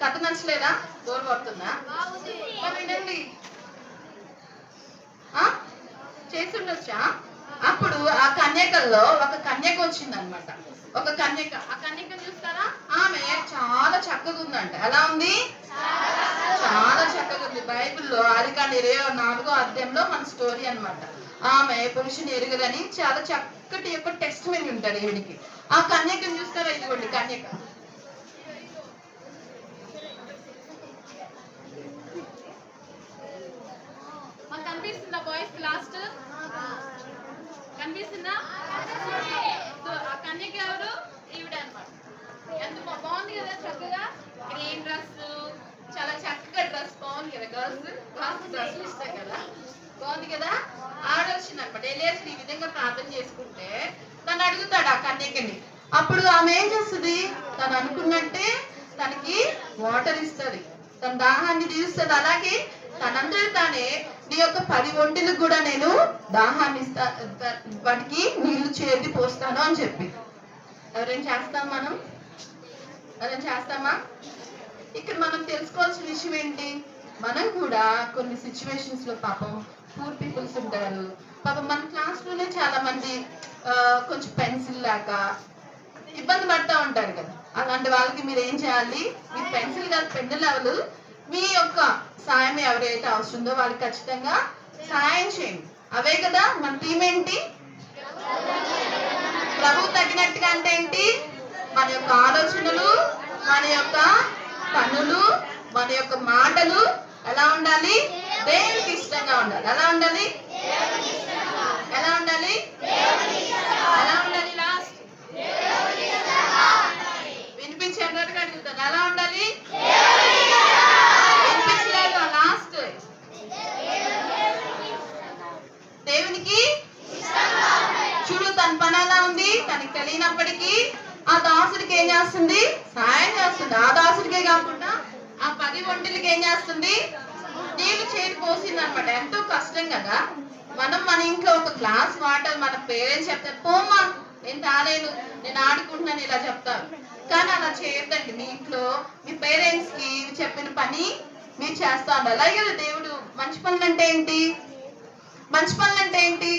కథ నచ్చలేదా? బోర్ కొడుతుందా? వినండి, చేస్తుండొచ్చా? అప్పుడు ఆ కన్యకల్లో ఒక కన్యక వచ్చింది అనమాట. ఒక కన్యక, ఆ కన్యకను చూస్తారా? ఆమె చాలా చక్కగా ఉందంట. ఎలా ఉంది? చాలా చక్కగా ఉంది. బైబిల్లో ఆదికాండం 24వ అధ్యాయంలో మన స్టోరీ అనమాట. ఆమె పురుషుని ఎరుగదని చాలా చక్కటి యొక్క టెస్ట్ మెనీ ఉంటాడు ఈవిడికి. ఆ కన్యకను చూస్తారా? ఇదిగోండి కన్యక. మాకు కనిపిస్తుందా బాయ్స్? లాస్ట్ కనిపిస్తుందా? ఆ కన్యక ఎవరు? ఈవిడ అనమాట. ఎంత బాగుంది కదా, చక్కగా గ్రీన్ డ్రెస్, చాలా చక్కగా డ్రెస్ బాగుంది కదా. గర్ల్స్ డ్రెస్ ఇస్తాయి కదా, బాగుంది కదా. ఆడొచ్చింది అనమాట. ఎలియాజరు ఈ విధంగా ప్రార్థన చేసుకుంటే తను అడుగుతాడు ఆ కన్యకని. అప్పుడు ఆమె ఏం చేస్తుంది? తను అనుకున్నట్టే తనకి వాటర్ ఇస్తుంది, తన దాహాన్ని తీరుస్తుంది. అలాగే తనందరూ తానే నీ యొక్క 10 ఒంటెలకు కూడా నేను దాహాన్ని ఇస్తా, వాటికి నీళ్లు చేతి పోస్తాను అని చెప్పి. ఎవరైనా చేస్తాం మనం? ఎవరైనా చేస్తామా? ఇక్కడ మనం తెలుసుకోవాల్సిన విషయం ఏంటి? మనం కూడా కొన్ని సిచ్యువేషన్స్ లో పాపం పూర్ పీపుల్స్ ఉంటారు. పాపం మన క్లాస్ లోనే చాలా మంది కొంచెం పెన్సిల్ లేక ఇబ్బంది పడతా ఉంటారు కదా. అలాంటి వాళ్ళకి మీరు ఏం చేయాలి? మీ పెన్సిల్ కాదు, పెన్ను లెవెల్ మీ యొక్క సాయం ఎవరైతే అవసరందో వాళ్ళకి ఖచ్చితంగా సాయం చేయండి. అవే కదా మన టీం. ఏంటి? ప్రభు తగినట్టుగా అంటే ఏంటి? మన యొక్క ఆలోచనలు, మన యొక్క పనులు, మన యొక్క మాటలు ఎలా ఉండాలి? దేవునికి ఇష్టంగా ఉండాలి. ఎలా ఉండాలి? ఎలా ఉండాలి? ఎలా ఉండాలి? లాస్ట్ వినిపించేటట్టుగా అడుగుతాను. ఎలా ఉండాలి? వినిపించలేదు. లాస్ట్ దేవునికి చూడు, తన చేస్తుంది. ఆ దాసుడికే కాకుండా ఆ 10 ఒంటెలకి ఏం చేస్తుంది? నీళ్లు చేతి పోసింది అనమాట. ఎంతో కష్టం కదా. మనం మన ఇంట్లో ఒక గ్లాస్ వాటర్ మన పేరెంట్స్ చెప్తారు, పోమ్మా నేను తాలేను, నేను ఆడుకుంటున్నాను ఇలా చెప్తారు. కానీ అలా చేయొద్దండి. మీ ఇంట్లో మీ పేరెంట్స్ కి చెప్పిన పని మీరు చేస్తా ఉండాలి. అలాగే కదా దేవుడు. మంచి పనులు అంటే ఏంటి? మంచి పనులు అంటే ఏంటి?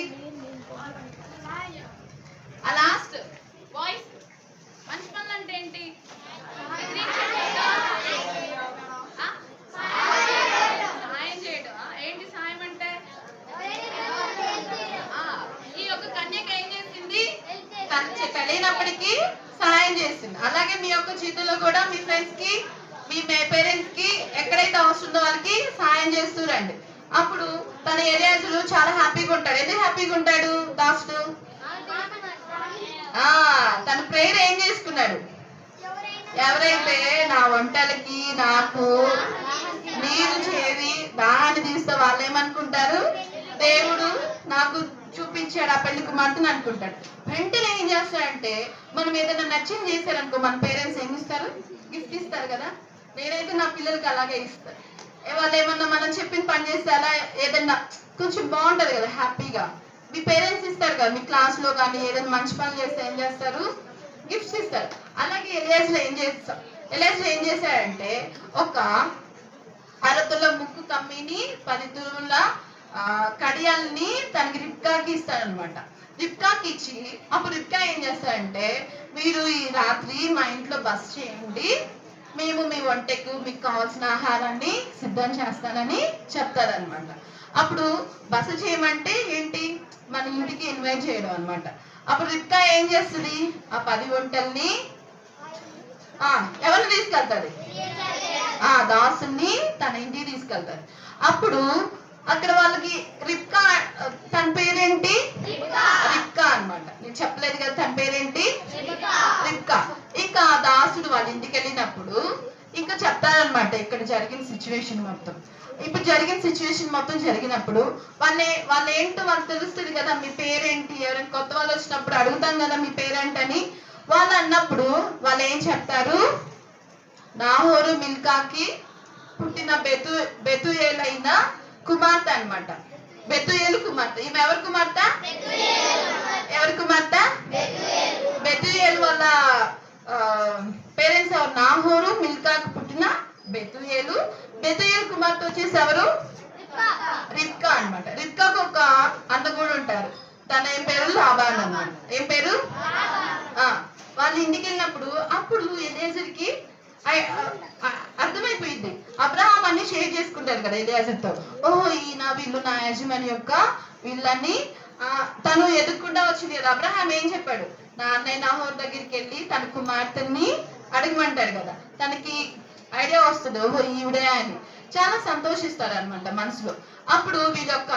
ఆ లాస్ట్ వాయిస్. మంచి పనులు అంటే ఏంటి? సాయం చేయడం. ఏంటి సాయం అంటే? ఈ యొక్క కన్యక ఏం చేసింది? తెలియనప్పటికీ సాయం చేసింది. అలాగే మీ యొక్క జీవితంలో కూడా మీ ఫ్రెండ్స్ కి మీ పేరెంట్స్ కి ఎక్కడైతే అవసరం ఉందో వాళ్ళకి సాయం చేస్తూ రండి. అప్పుడు తన ఎలియాజరు చాలా హ్యాపీగా ఉంటాడు. ఎందుకు హ్యాపీగా ఉంటాడు దాసుడు? తన ప్రేయర్ ఏం చేసుకున్నాడు? ఎవరైతే నా వంటలకి నాకు నీరు చేరి దాహాన్ని తీస్తే వాళ్ళు ఏమనుకుంటారు? దేవుడు నాకు చూపించాడు ఆ పెళ్లి కుమార్తెను అనుకుంటాడు. వెంటనే ఏం చేస్తాడంటే, మనం ఏదైనా నచ్చింది చేశారనుకో మన పేరెంట్స్ ఏం ఇస్తారు? గిఫ్ట్ ఇస్తారు కదా. నేనైతే నా పిల్లలకి అలాగే ఇస్తాను. వాళ్ళు ఏమన్నా మనం చెప్పిన పని చేస్తే అలా ఏదన్నా కొంచెం బాగుంటది కదా, హ్యాపీగా. మీ పేరెంట్స్ ఇస్తారు కదా, మీ క్లాస్ లో కానీ ఏదైనా మంచి పనులు చేస్తే ఏం చేస్తారు? గిఫ్ట్స్ ఇస్తారు. అలాగే ఎలియాజరు ఏం చేశాడంటే, ఒక 6 తులాల ముక్కు కమ్మిని 10 తులాల కడియాల్ని తనకి రిబ్కాకి ఇస్తాడనమాట. రిబ్కాకి ఇచ్చి అప్పుడు రిబ్కా ఏం చేస్తాడంటే, మీరు ఈ రాత్రి మా ఇంట్లో బస చేయండి, మేము మీ వంటకు మీకు కావాల్సిన ఆహారాన్ని సిద్ధం చేస్తానని చెప్తారనమాట. అప్పుడు బస చేయమంటే ఏంటి? మన ఇంటికి ఇన్వైట్ చేయడం అనమాట. అప్పుడు రిబ్కా ఏం చేస్తుంది? ఆ 10 వంటల్ని ఎవరిని తీసుకెళ్తాది? దాసుని తన ఇంటికి తీసుకెళ్తారు. అప్పుడు అక్కడ వాళ్ళకి రిబ్కా, తన పేరేంటి? రిబ్కా అనమాట. నేను చెప్పలేదు కదా తన పేరేంటి? రిబ్కా. ఇంకా దాసుడు వాళ్ళ ఇంటికి వెళ్ళినప్పుడు ఇంకా చెప్తారనమాట ఇక్కడ జరిగిన సిచ్యువేషన్ మొత్తం. ఇప్పుడు జరిగిన సిచ్యువేషన్ మొత్తం జరిగినప్పుడు వాళ్ళు ఏంటో వాళ్ళకి తెలుస్తుంది కదా, మీ పేరేంటి? ఎవరైనా కొత్త వాళ్ళు వచ్చినప్పుడు అడుగుతాం కదా మీ పేరేంటని. వాళ్ళు అన్నప్పుడు వాళ్ళు ఏం చెప్తారు? నాహోరు మిల్కాకి పుట్టిన బెతుయేలైన కుమార్తె అనమాట. బెతుయేలు కుమార్తె. ఈమె ఎవరి కుమార్తె? ఎవరి కుమార్తె? బెతుయేలు వాళ్ళ పేరెంట్స్ ఎవరు? నాహోరు మిల్కాకి పుట్టిన బెతుయేలు. బెతుయేలు కుమార్తె వచ్చేసి ఎవరు? రిబ్కా అనమాట. రిబ్కాకు ఒక అన్న కూడా ఉంటారు. తన ఏం పేరు? లాబాన్ అన్నమాట. ఏం పేరు? వాళ్ళ ఇంటికి వెళ్ళినప్పుడు అప్పుడు ఎలియాజరుకి అర్థమైపోయింది. అబ్రహాం అన్ని షేర్ చేసుకుంటారు కదా ఎలియాజరుతో. ఓహో, ఈయన వీళ్ళు నా యజమాని యొక్క వీళ్ళని తను ఎదుర్కొంటా వచ్చింది కదా. అబ్రహాం ఏం చెప్పాడు? నా అన్నయ్య నాహోర్ దగ్గరికి వెళ్ళి తన కుమార్తెని అడగమంటాడు కదా. తనకి ఐడియా వస్తుంది, ఓహో ఈవిడే అని. చాలా సంతోషిస్తారు అనమాట మనసులో. అప్పుడు వీళ్ళ యొక్క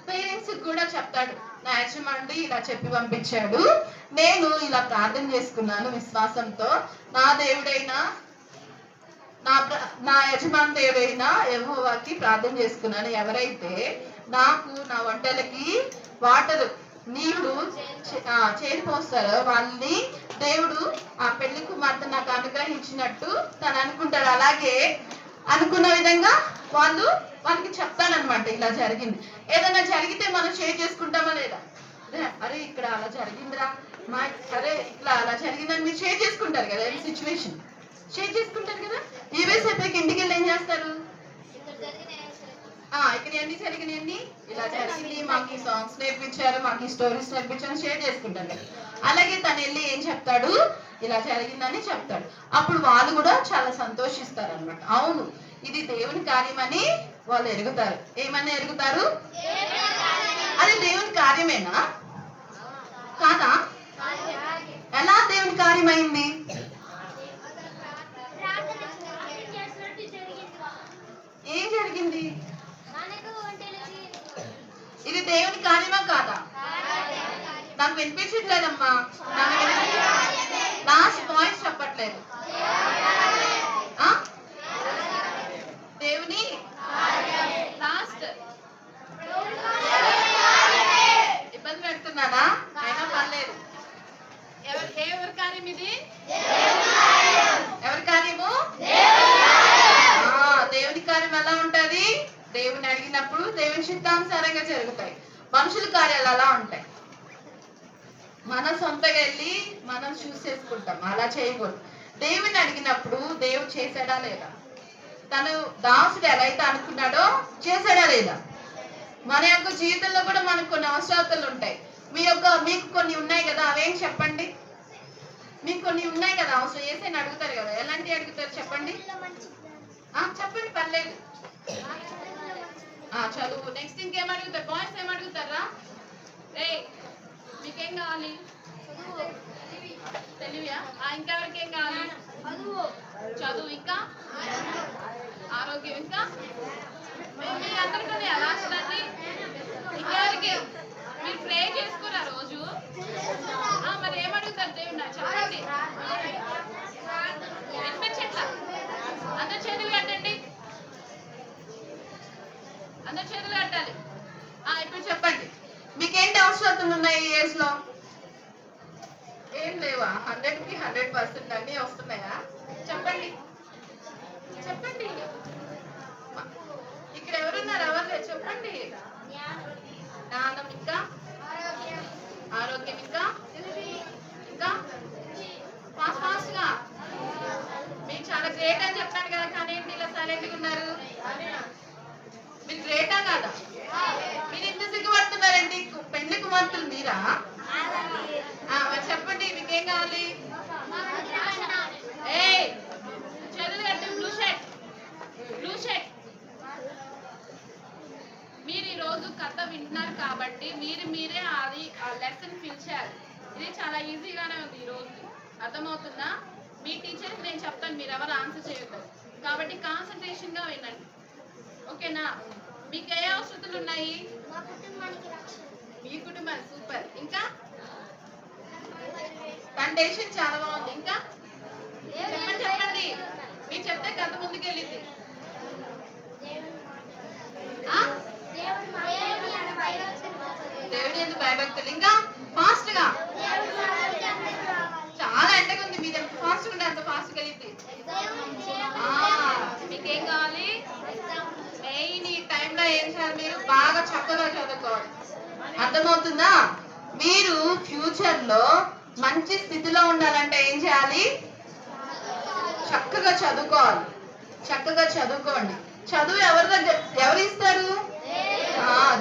పేరెంట్స్ కూడా చెప్తాడు, నా యజమానుడు ఇలా చెప్పి పంపించాడు, నేను ఇలా ప్రార్థన చేసుకున్నాను విశ్వాసంతో, నా దేవుడైనా నా యజమాని దేవుడైన యెహోవాకి ప్రార్థన చేసుకున్నాను. ఎవరైతే నాకు నా వంటలకి వాటర్ నీళ్లు చేరిపోస్తారో వాళ్ళని దేవుడు ఆ పెళ్లి కుమార్తె నాకు అనుగ్రహించినట్టు తను అనుకుంటాడు. అలాగే అనుకున్న విధంగా వాళ్ళకి చెప్తానన్నమాట ఇలా జరిగింది. ఏదైనా జరిగితే మనం షేర్ చేసుకుంటామా లేదా? అరే ఇక్కడ అలా జరిగిందిరా, అరే ఇట్లా అలా జరిగిందని మీరు షేర్ చేసుకుంటారు కదా. సిచ్యువేషన్ షేర్ చేసుకుంటారు కదా. ఈవేస్ అయిపోయి ఇంటికి వెళ్ళి ఏం చేస్తారు? ఇక్కడ ఎన్ని జరిగినాయండి, ఇలా జరిగింది, మాకు ఈ సాంగ్స్ నేర్పించారు, మాకు ఈ స్టోరీస్ నేర్పించారు, షేర్ చేసుకుంటారు కదా. అలాగే తను వెళ్ళి ఏం చెప్తాడు? ఇలా జరిగిందని చెప్తాడు. అప్పుడు వాళ్ళు కూడా చాలా సంతోషిస్తారు అనమాట. అవును, ఇది దేవుని కార్యమని వాళ్ళు ఎరుగుతారు. ఏమని ఎరుగుతారు? అది దేవుని కార్యమేనా కాదా? ఎలా దేవుని కార్యమైంది? ఏం జరిగింది? ఇది దేవుని కార్యమా కాదా? నాకు వినిపించట్లేదమ్మా. లాస్ట్ వాయిస్ చెప్పట్లేదు. దేవుని లాస్ట్ ఇబ్బంది పెడుతున్నానా? అయినా పర్లేదు. ఎవరి కార్యం ఇది? ఎవరి కార్యము? అడిగినప్పుడు దేవుని చిత్తానుసారంగా జరుగుతాయి. మనుషుల కార్యాలు అలా ఉంటాయి. మన సొంతగా వెళ్ళి మనం చూస్ చేసుకుంటాం, అలా చేయకూడదు. దేవుని అడిగినప్పుడు దేవుడు చేశాడా లేదా, తను దాసుడు ఎలా అయితే అనుకున్నాడో చేశాడా లేదా. మన యొక్క జీవితంలో కూడా మనకు కొన్ని అవసరాలు ఉంటాయి. మీకు కొన్ని ఉన్నాయి కదా, అవేం చెప్పండి. మీకు కొన్ని ఉన్నాయి కదా అవసరం, ఏసైనా అడుగుతారు కదా, ఎలాంటివి అడుగుతారు చెప్పండి. చెప్పండి, పర్లేదు. చదువు. నెక్స్ట్ ఇంకేం అడుగుతారు? బాయ్స్ ఏం అడుగుతారా? మీకేం కావాలి? తెలివియా? ఇంకెవరికి ఏం కావాలి? చదువు. ఇంకా ఆరోగ్యం. ఇంకా మీరందరికీ ఎలా వస్తుందండి? ఇంకెవరికి? మీరు ప్రే చేసుకున్నా రోజు? మరి ఏమడుగుతారు దేవుడు చెప్పండి. వినిపించట్లా? అందరు చేతులు కట్టండి, అందరు చేతులు కట్టాలి. ఇప్పుడు చెప్పండి, మీకేంటి అవసరాలు ఉన్నాయి ఈ ఏజ్ లో? ఏం లేవా? 100కి 100% అన్నీ వస్తున్నాయా? చెప్పండి చెప్పండి. ఇక్కడ ఎవరున్నారు? ఎవరు లేదు, చెప్పండి. జ్ఞానం. ఇంకా ఆరోగ్యం. ఇంకా ఇంకా ఫాస్ట్ గా. మీరు చాలా గ్రేట్ అని చెప్పాను కదా, కానీ ఏంటి ఇలా సైలెంట్గా ఉన్నారు? మీరు గ్రేటా కాదా? మీరు ఇంత సిగ్గుపడుతున్నారండి? పెళ్లి కుమార్తెలు మీరా? మరి చెప్పండి, మీకేం కావాలి? చదువు కట్టి బ్లూ షర్ట్. మీరు ఈ రోజు కథ వింటున్నారు కాబట్టి మీరే అది ఆ లెసన్ ఫిల్ చేయాలి. ఇది చాలా ఈజీగానే ఉంది. ఈ రోజు అర్థమవుతుందా? మీ టీచర్కి నేను చెప్తాను, మీరు ఎవరు ఆన్సర్ చేయగలరు కాబట్టి కాన్సన్ట్రేషన్ గా వినండి, ఓకేనా? మీకు ఏ అవసరాలు ఉన్నాయి? మీ కుటుంబాన్ని. సూపర్. ఇంకా కండిషన్ చాలా బాగుంది. ఇంకా చెప్పండి. మీరు చెప్తే కథ ముందుకెళ్ళింది. దేవుడి ఎందుకు భయభక్తులు. ఇంకా ఫాస్ట్ గా. చాలా ఎండగా ఉంది, మీరు ఎంత ఫాస్ట్ ఉంటే అంత ఫాస్ట్ కలిగింది. మీకేం కావాలి? మెయిన్ ఈ టైంలో ఏం చేయాలి? మీరు బాగా చక్కగా చదువుకోవాలి. అర్థమవుతుందా? మీరు ఫ్యూచర్ లో మంచి స్థితిలో ఉండాలంటే ఏం చేయాలి? చక్కగా చదువుకోవాలి. చక్కగా చదువుకోండి. చదువు ఎవరు ఇస్తారు?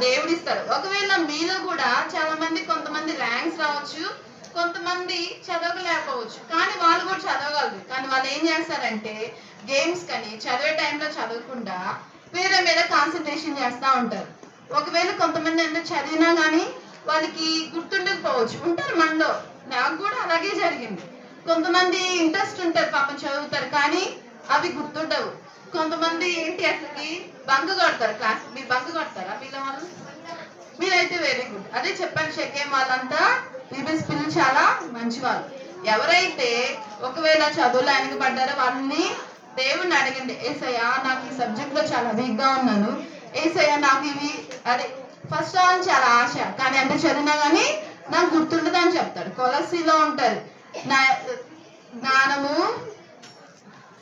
దేవుడు ఇస్తారు. ఒకవేళ మీలో కూడా చాలా మంది, కొంతమంది ర్యాంక్స్ రావచ్చు, కొంతమంది చదవలేకపోవచ్చు, కానీ వాళ్ళు కూడా చదవగలరు. కానీ వాళ్ళు ఏం చేస్తారంటే గేమ్స్ కానీ చదివే టైంలో చదవకుండా వేరే మీద కాన్సన్ట్రేషన్ చేస్తూ ఉంటారు. ఒకవేళ కొంతమంది అంటే చదివినా కానీ వాళ్ళకి గుర్తుండకపోవచ్చు. ఉంటారు మనలో. నాకు కూడా అలాగే జరిగింది. కొంతమంది ఇంట్రెస్ట్ ఉంటారు, పాపం చదువుతారు, కానీ అవి గుర్తుండవు. కొంతమంది ఏంటి అసలుకి బంక్ కొడతారు క్లాస్. మీరు బంక్ కొడతారా మీలో వాళ్ళు? మీరైతే వెరీ గుడ్. అదే చెప్పాను, షెకేం వాళ్ళంతా బీబీఎస్ పిల్లలు చాలా మంచి వాళ్ళు. ఎవరైతే ఒకవేళ చదువులో వెనకబడ్డారో వాళ్ళని దేవుణ్ణి అడగండి, ఏసయ్యా నాకు ఈ సబ్జెక్ట్ లో చాలా వీక్ గా ఉన్నాను, ఏసయ్యా నాకు ఇవి అదే ఫస్ట్ ఆల్ చాలా ఆశ, కానీ అంటే చదివినా కానీ నాకు గుర్తుండదు అని చెప్తాడు. కొలసీలో ఉంటారు, జ్ఞానము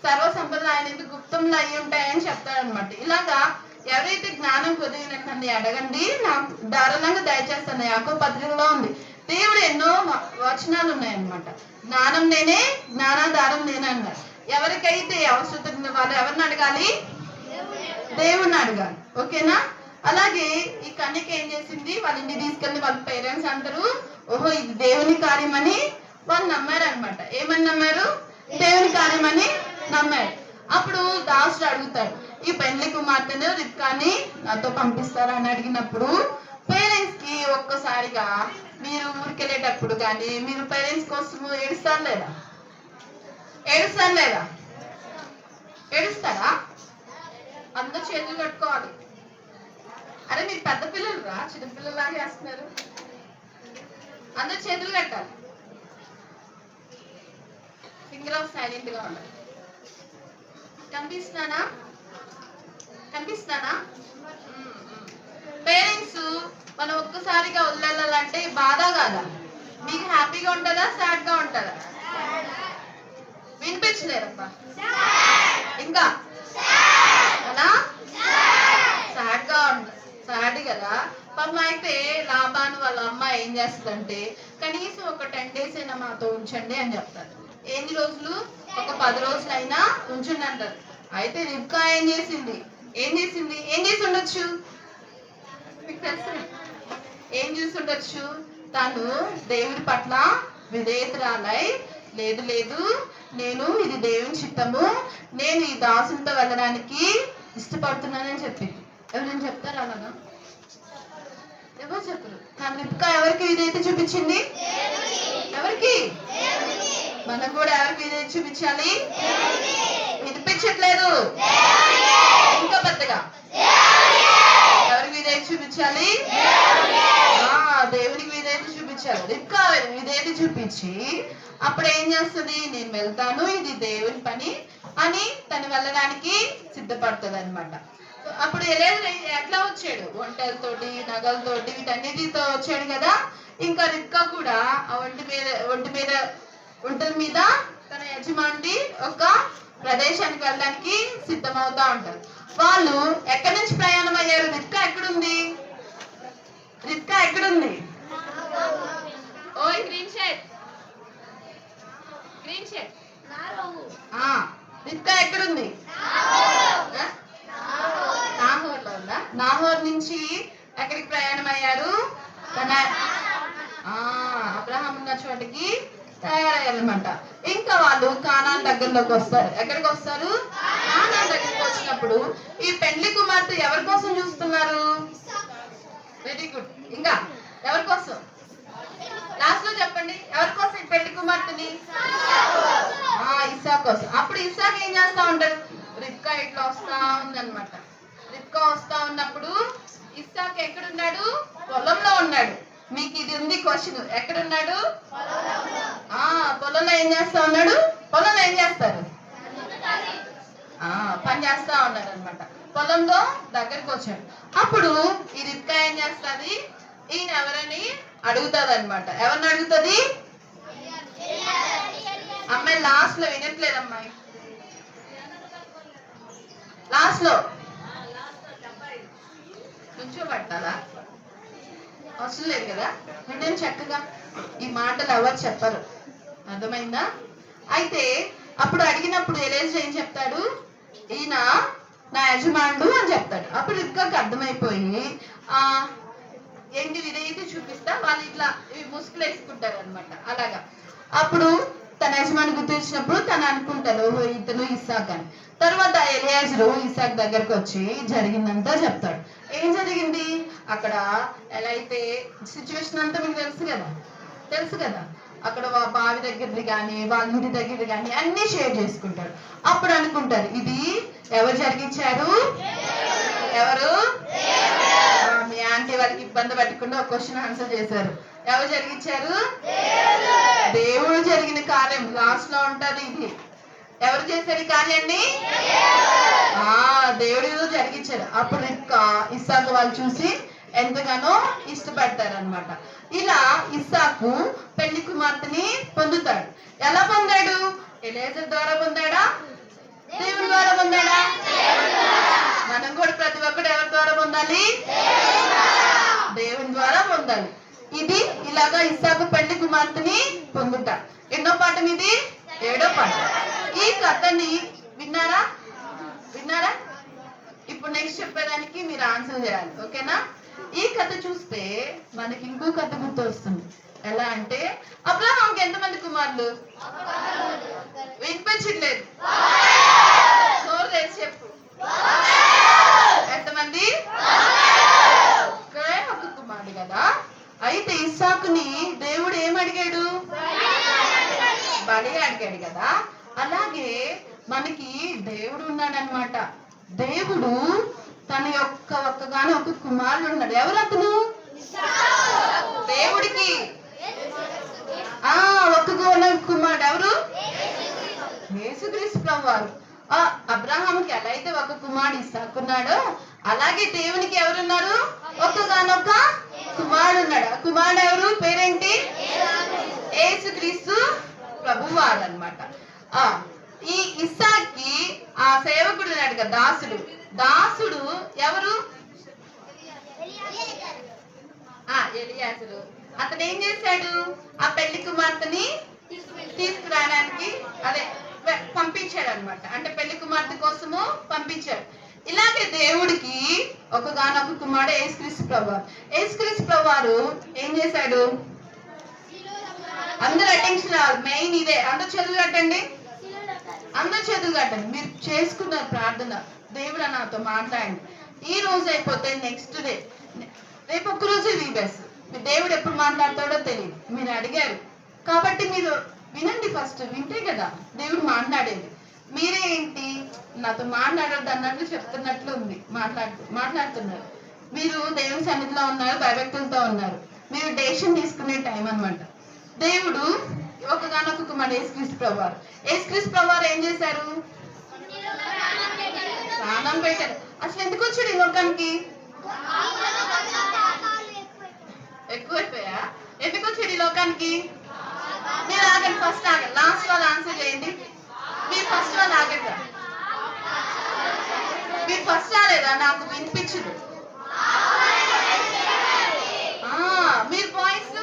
సర్వ సంపద ఆయన గుప్తంలో అయి ఉంటాయని చెప్తాడు అనమాట. ఇలాగా ఎవరైతే జ్ఞానం కుదిరినట్టు అడగండి, నాకు ధారాళంగా దయచేస్తాను. యాకోబు పత్రికలో ఉంది. దేవుడు ఎన్నో వచనాలు ఉన్నాయన్నమాట. జ్ఞానం నేనే, జ్ఞానాధారం నేనే అన్నారు. ఎవరికైతే అవసరం ఉందో వాళ్ళు ఎవరిని అడగాలి? దేవుణ్ణి అడగాలి, ఓకేనా? అలాగే ఈ కన్యక ఏం చేసింది? వాళ్ళ ఇంటికి తీసుకెళ్ళి వాళ్ళ పేరెంట్స్ అందరూ ఓహో ఇది దేవుని కార్యమని వాళ్ళు నమ్మారు అనమాట. ఏమని నమ్మారు? దేవుని కార్యమని నమ్మారు. అప్పుడు దాసుడు అడుగుతాడు, ఈ పెళ్లి కుమార్తెను రిబ్కాని నాతో పంపిస్తారా అని అడిగినప్పుడు పేరెంట్స్ కి ఒక్కసారిగా మీరు ఊరికెళ్ళేటప్పుడు కానీ మీరు పేరెంట్స్ కోసం ఏడుస్తారు లేదా? ఏడుస్తారా? అందరూ చేతులు కట్టుకోవాలి. అరే మీరు పెద్ద పిల్లలు రా, చిన్నపిల్లలాగా చేస్తున్నారు. అందరూ చేతులు కట్టాలి. ఫింగర్ ఆఫ్ సైలెంట్ గా ఉండాలి. కనిపిస్తున్నానా? పేరెంట్స్ మనం ఒక్కసారిగా వదిలేయాలంటే బాధ కాదా? మీకు హ్యాపీగా ఉంటుందా, సాడ్ గా ఉంటుందా? వినిపించలేరబ్బా. ఇంకా సాడ్ గా కదా. పాపం అయితే లాభాను వాళ్ళ అమ్మ ఏం చేస్తుందంటే కనీసం ఒక 10 days అయినా మాతో ఉంచండి అని చెప్తారు. ఎన్ని రోజులు? ఒక 10 రోజులైనా ఉంచండి అంటారు. అయితే రిబ్కా ఏం చేసింది? ఏం చేసి ఉండొచ్చు? మీకు తెలుసు ఏం చేసి ఉండొచ్చు? తను దేవుడి పట్ల విధేయతరాలై, లేదు లేదు నేను ఇది దేవుని చిత్తము, నేను ఈ దాసులతో వెళ్ళడానికి ఇష్టపడుతున్నానని చెప్పింది. ఎవరైనా చెప్తారా అలాగా? ఎవరు చెప్పరు. కానీ రిబ్కా ఎవరికి విధేయత చూపించింది? ఎవరికి? మనం కూడా ఎవరికి విధేయత చూపించాలి? వినిపించట్లేదు, ఇంకా పెద్దగా. ఎవరికి విధేయత చూపించాలి? దేవునికి విధేయత చూపించాలి. రిబ్కా విధేయత చూపించి అప్పుడు ఏం చేస్తుంది? నేను వెళ్తాను, ఇది దేవుని పని అని తను వెళ్ళడానికి సిద్ధపడుతుంది అనమాట. అప్పుడు ఎట్లా వచ్చాడు? ఒంటెలతోటి, నగలతోటి, వీటన్నిటితో వచ్చాడు కదా. ఇంకా రిబ్కా కూడా ఆ ఒంటెల మీద తన యజమాని ఒక ప్రదేశానికి వెళ్ళడానికి సిద్ధమవుతా ఉంటారు. వాళ్ళు ఎక్కడి నుంచి ప్రయాణం అయ్యారు? రిబ్కా ఎక్కడుంది? ఓయ్ గ్రీన్ షర్ట్ రిబ్కా ఎక్కడుంది? నాహోర్లో ఉందా? నాహోర్ నుంచి ఎక్కడికి ప్రయాణం అయ్యారు? తన అబ్రహాం ఉన్న చోటికి తయారయ్యారనమాట. ఇంకా వాళ్ళు కానాన్ దగ్గరలోకి వస్తారు. ఎక్కడికి వస్తారు? కానాన్ దగ్గరికి వచ్చినప్పుడు ఈ పెళ్లి కుమార్తె ఎవరి కోసం చూస్తున్నారు? Very good. ఇంకా ఎవరి కోసం? లాస్ట్ లో చెప్పండి. ఎవరి కోసం ఈ పెళ్లి కుమార్తెని? ఇస్సాకు కోసం. అప్పుడు ఇస్సాకు ఏం చేస్తా ఉంటారు? రిబ్కా ఇట్లా వస్తా ఉందన్నమాట. రిబ్కా వస్తా ఉన్నప్పుడు ఇస్సాకు ఎక్కడున్నాడు? పొలంలో ఉన్నాడు. మీకు ఇది ఉంది క్వశ్చన్. ఎక్కడున్నాడు? పొలంలో ఏం చేస్తా ఉన్నాడు? పొలంలో ఏం చేస్తారు? పని చేస్తా ఉన్నాడు అనమాట. పొలంలో దగ్గరికి వచ్చాడు. అప్పుడు ఈ రిబ్కా ఏం చేస్తుంది? ఈయన ఎవరని అడుగుతుంది అనమాట. ఎవరిని అడుగుతుంది? అమ్మాయి లాస్ట్ లో వినట్లేదు. అమ్మాయి లాస్ట్ లో కొంచెం పట్టాలా? అవసరం లేదు కదా. నేను చక్కగా ఈ మాటలు ఎవరు చెప్పరు, అర్థమైందా? అయితే అప్పుడు అడిగినప్పుడు ఎలీజా ఏం చెప్తాడు? ఈయన నా యజమానుడు అని చెప్తాడు. అప్పుడు రిబ్కాకి అర్థమైపోయి ఏంటి విధేయత చూపిస్తా వాళ్ళు ఇట్లా ముసుగులు వేసుకుంటారు అనమాట. అలాగా అప్పుడు తన యజమాని గుర్తించినప్పుడు తను అనుకుంటారు ఇతను ఇస్సాక్ అని. తర్వాత ఎలియాజరు ఇస్సాక్ దగ్గరకు వచ్చి జరిగిందంతా చెప్తాడు. ఏం జరిగింది అక్కడ? ఎలా అయితే సిచ్యువేషన్ అంతా మీకు తెలుసు కదా. అక్కడ బావి దగ్గరది కానీ వాళ్ళ ఇంటి దగ్గరది కానీ అన్ని షేర్ చేసుకుంటారు. అప్పుడు అనుకుంటారు ఇది ఎవరు జరిగించారు? ఎవరు? మీ ఆంటీ వాళ్ళకి ఇబ్బంది పెట్టకుండా ఒక క్వశ్చన్ ఆన్సర్ చేశారు. ఎవరు జరిగించారు? దేవుడు జరిగిన కార్యం లాస్ట్ లో ఉంటది. ఇది ఎవరు చేశారు ఈ కార్యాన్ని? దేవుడు జరిగించారు. అప్పుడు రిబ్కా ఇస్సాకు వాళ్ళు చూసి ఎంతగానో ఇష్టపడతారు అనమాట. ఇలా ఇస్సాకు పెళ్లి కుమార్తెని పొందుతాడు. ఎలా పొందాడు? ఎలీజర్ ద్వారా పొందాడా? దేవుని ద్వారా పొందాడా? మనం కూడా ప్రతి ఒక్కరు ఎవరి ద్వారా పొందాలి? దేవుని ద్వారా పొందాలి. ఇది ఇలాగా ఇస్సాకు పెళ్లి కుమార్తెని పొందుతా. ఎన్నో పాఠం ఇది? 7వ పాఠం. ఈ కథని విన్నారా? ఇప్పుడు నెక్స్ట్ చెప్పేదానికి మీరు ఆన్సర్ చేయాలి, ఓకేనా? ఈ కథ చూస్తే మనకి ఇంకో కథ గుర్తు వస్తుంది. ఎలా అంటే అబ్రహాంకి ఎంతమంది కుమారులు? వినిపించట్లేదు, నోరు తెరిచి చెప్పు. ఎంతమంది? ఒక కుమారుడు కదా. అయితే ఇస్సాకుని దేవుడు ఏమడిగాడు? బలి అడిగాడు కదా. అలాగే మనకి దేవుడు ఉన్నాడనమాట. దేవుడు తన యొక్క ఒక్కగానే ఒక కుమారుడు ఉన్నాడు. ఎవరు అతను? దేవుడికి ఒక్కగానే కుమారుడు ఎవరు? యేసుక్రీస్తు ప్రభువారు. అబ్రహాంకి ఎలా అయితే ఒక కుమారుడు ఇస్సాకున్నాడో అలాగే దేవునికి ఎవరున్నారు? ఒక్కగానొక్క కుమారుడు ఉన్నాడు. ఆ కుమారుడు ఎవరు? పేరేంటి? యేసుక్రీస్తు ప్రభువారు అన్నమాట. ఈ ఇస్సాక్కి ఆ సేవకుడు ఉన్నాడు కదా, దాసుడు ఎవరు? ఎలియాజరు. అతను ఏం చేశాడు? ఆ పెళ్లి కుమార్తెని తీసుకురావడానికి అదే పంపించాడు అనమాట. అంటే పెళ్లి కుమార్తె కోసము పంపించాడు. ఇలాగే దేవుడికి ఒకగానొక కుమారుడు యేసుక్రీస్తు ప్రభువారు. యేసుక్రీస్తు ప్రభువారు ఏం చేశాడు? అందరు అటెన్షన్ రావాలి, మెయిన్ ఇదే. అందరు చదువు కట్టండి, అందరు చదువు కట్టండి. మీరు చేసుకున్న ప్రార్థన, దేవుడు నాతో మాట్లాడండి. ఈ రోజు అయిపోతే నెక్స్ట్ డే, రేపు ఒక్క రోజే వీబెస్. మీ దేవుడు ఎప్పుడు మాట్లాడతాడో తెలియదు. మీరు అడిగారు కాబట్టి మీరు వినండి. ఫస్ట్ వింటే కదా దేవుడు మాట్లాడేది. మీరే ఏంటి నాతో మాట్లాడొద్దు అన్నట్లు చెప్తున్నట్లు ఉంది. మాట్లాడుతున్నారు. మీరు దేవుని సన్నిధిలో ఉన్నారు, భయభక్తులతో ఉన్నారు. మీరు డెసిషన్ తీసుకునే టైం అన్నమాట. దేవుడు ఒకగానొక కుమారుడు యేసుక్రీస్తు ప్రభువారు. యేసుక్రీస్తు ప్రభువారు ఏం చేశారు? ప్రాణం పెట్టారు. అసలు ఎందుకు వచ్చాడు ఈ లోకానికి? ఎక్కువైపోయా? ఎందుకు వచ్చాడు ఈ లోకానికి? మీరు ఆగండి, ఫస్ట్ ఆగండి. లాస్ట్ వాళ్ళు ఆన్సర్ చేయండి. మీరు ఫస్ట్ వాళ్ళు ఆగండి. మీరు ఫస్ట్ రాలేదా? నాకు వినిపించదు. మీరు బాయ్స్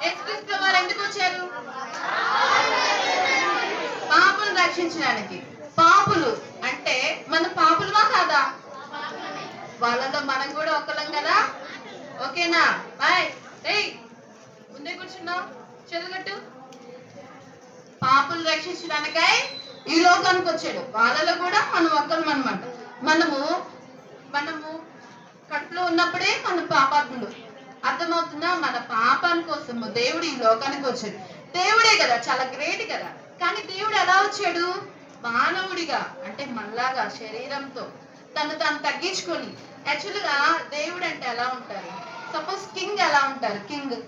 యేసుక్రీస్తు ప్రభువారు ఎందుకు వచ్చారు? పాపులు రక్షించడానికి. పాపులు అంటే మన పాపులమా కాదా? వాళ్ళలో మనం కూడా ఒకళ్ళం కదా. ఓకేనా? బాయ్. ముందే కూర్చున్నావు, చదువుగట్టు. పాపులు రక్షించడానికై ఈ లోకానికి వచ్చాడు. వాళ్ళలో కూడా మనం ఒక్కరం అన్నమాట. మనము కడుపులో ఉన్నప్పుడే మన పాపాత్ముడు. అర్థమవుతుందా? మన పాపాని కోసము దేవుడు ఈ లోకానికి వచ్చాడు. దేవుడే కదా, చాలా గ్రేట్ కదా. కానీ దేవుడు ఎలా వచ్చాడు? మానవుడిగా, అంటే మళ్ళాగా శరీరంతో తను తగ్గించుకొని. యాక్చువల్గా దేవుడు అంటే ఎలా ఉంటారు? సపోజ్ కింగ్ ఎలా ఉంటారు? కింగ్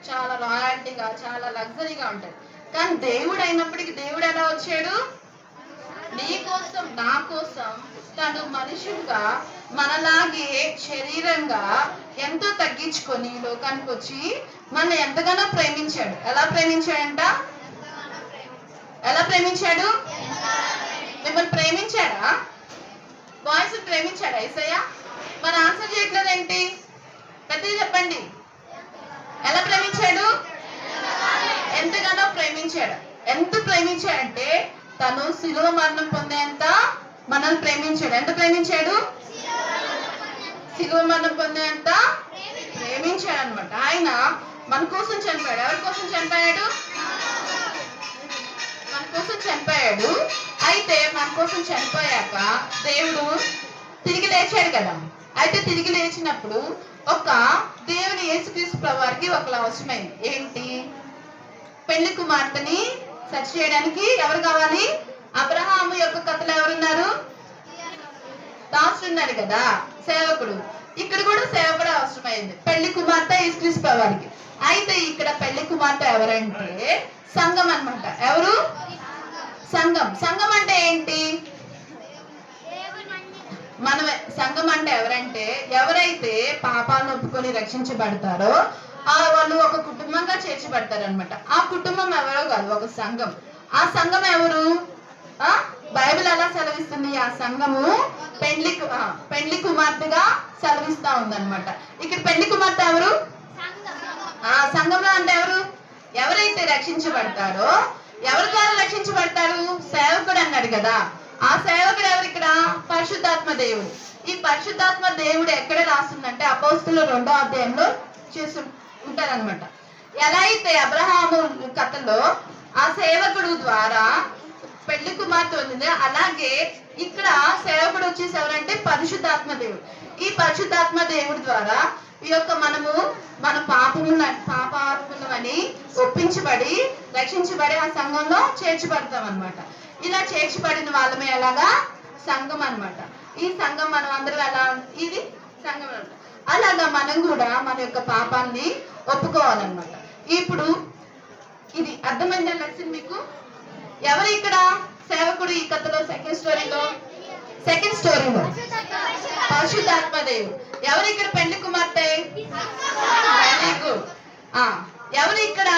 చాలా రాయల్టీగా, చాలా లగ్జరీగా ఉంటారు. కానీ దేవుడు అయినప్పటికీ దేవుడు ఎలా వచ్చాడు? నీ కోసం, నా కోసం తను మనుషుడుగా మనలాగే శరీరంగా ఎంతో తగ్గించుకొని లోకానికి వచ్చి మన ఎంతగానో ప్రేమించాడు. ఎలా ప్రేమించాడంట? ఎలా ప్రేమించాడు? మిమ్మల్ని ప్రేమించాడా? బాయ్స్ ప్రేమించాడా యేసయ్య? మరి ఆన్సర్ చేయట్లేదు ఏంటి? పెద్దది చెప్పండి. ఎలా ప్రేమించాడు? ఎంతగానో ప్రేమించాడు. ఎంత ప్రేమించాడంటే తను శిలువ మరణం పొందేంత మనల్ని ప్రేమించాడు. ఎంత ప్రేమించాడు? శిలువ మరణం పొందేంత ప్రేమించాడు అనమాట. ఆయన మన కోసం చనిపోయాడు. ఎవరి కోసం చనిపోయాడు? మన కోసం చనిపోయాడు. అయితే మన కోసం చనిపోయాక దేవుడు తిరిగి లేచాడు కదా. అయితే తిరిగి లేచినప్పుడు ఒక దేవుని యేసుక్రీస్తు ప్రభువారికి ఒక అవసరమైంది. ఏంటి? పెళ్లి కుమార్తెని సెర్చ్ చేయడానికి ఎవరు కావాలి? అబ్రహాము యొక్క కథలో ఎవరున్నారు? దాసుడు ఉన్నాడు కదా, సేవకుడు. ఇక్కడ కూడా సేవకుడు అవసరమైంది. పెళ్లి కుమార్తె యేసుక్రీస్తు ప్రభువారికి. అయితే ఇక్కడ పెళ్లి కుమార్తె ఎవరంటే సంఘం అన్నమాట. ఎవరు? సంఘం. సంఘం అంటే ఏంటి? మనమే. సంఘం అంటే ఎవరంటే ఎవరైతే పాపాలను ఒప్పుకొని రక్షించబడతారో వాళ్ళు ఒక కుటుంబంగా చేర్చబడతారు అనమాట. ఆ కుటుంబం ఎవరో కాదు, ఒక సంఘం. ఆ సంఘం ఎవరు? బైబిల్ ఎలా సెలవిస్తుంది? ఆ సంఘము పెళ్లి కుమార్తెగా సెలవిస్తా ఉందన్నమాట. ఇక్కడ పెళ్లి కుమార్తె ఎవరు? సంఘంలో అంటే ఎవరు? ఎవరైతే రక్షించబడతారో. ఎవరి ద్వారా రక్షించబడతారు? సేవకుడు అన్నాడు కదా. ఆ సేవకుడు ఎవరు ఇక్కడ? పరిశుద్ధాత్మ దేవుడు. ఈ పరిశుద్ధాత్మ దేవుడు ఎక్కడ రాస్తుందంటే అపోస్తుల 2వ అధ్యాయంలో చేసి ఉంటారనమాట. ఎలా అయితే అబ్రహాము కథలో ఆ సేవకుడు ద్వారా పెళ్లి కుమార్తె ఉంది, అలాగే ఇక్కడ సేవకుడు వచ్చేసి ఎవరంటే పరిశుద్ధాత్మ దేవుడు. ఈ పరిశుద్ధాత్మ దేవుడి ద్వారా ఈ యొక్క మనము మన పాపాత్ములని ఒప్పించబడి రక్షించబడి ఆ సంఘంలో చేర్చబడతాం అనమాట. ఇలా చేర్చబడిన వాళ్ళమే ఎలాగా? సంఘం అన్నమాట. ఈ సంఘం మనం అందరం ఎలా? ఇది సంఘం అనమాట. అలాగా మనం కూడా మన యొక్క పాపాన్ని ఒప్పుకోవాలన్నమాట. ఇప్పుడు ఇది అర్థమైందా లెసన్ మీకు? ఎవరు ఇక్కడ సేవకుడు? ఈ కథలో సెకండ్ స్టోరీలో పరిశుద్ధాత్మ దేవుడు. ఎవరు ఇక్కడ పెళ్లి కుమార్తె? Very good. ఎవరు ఇక్కడ?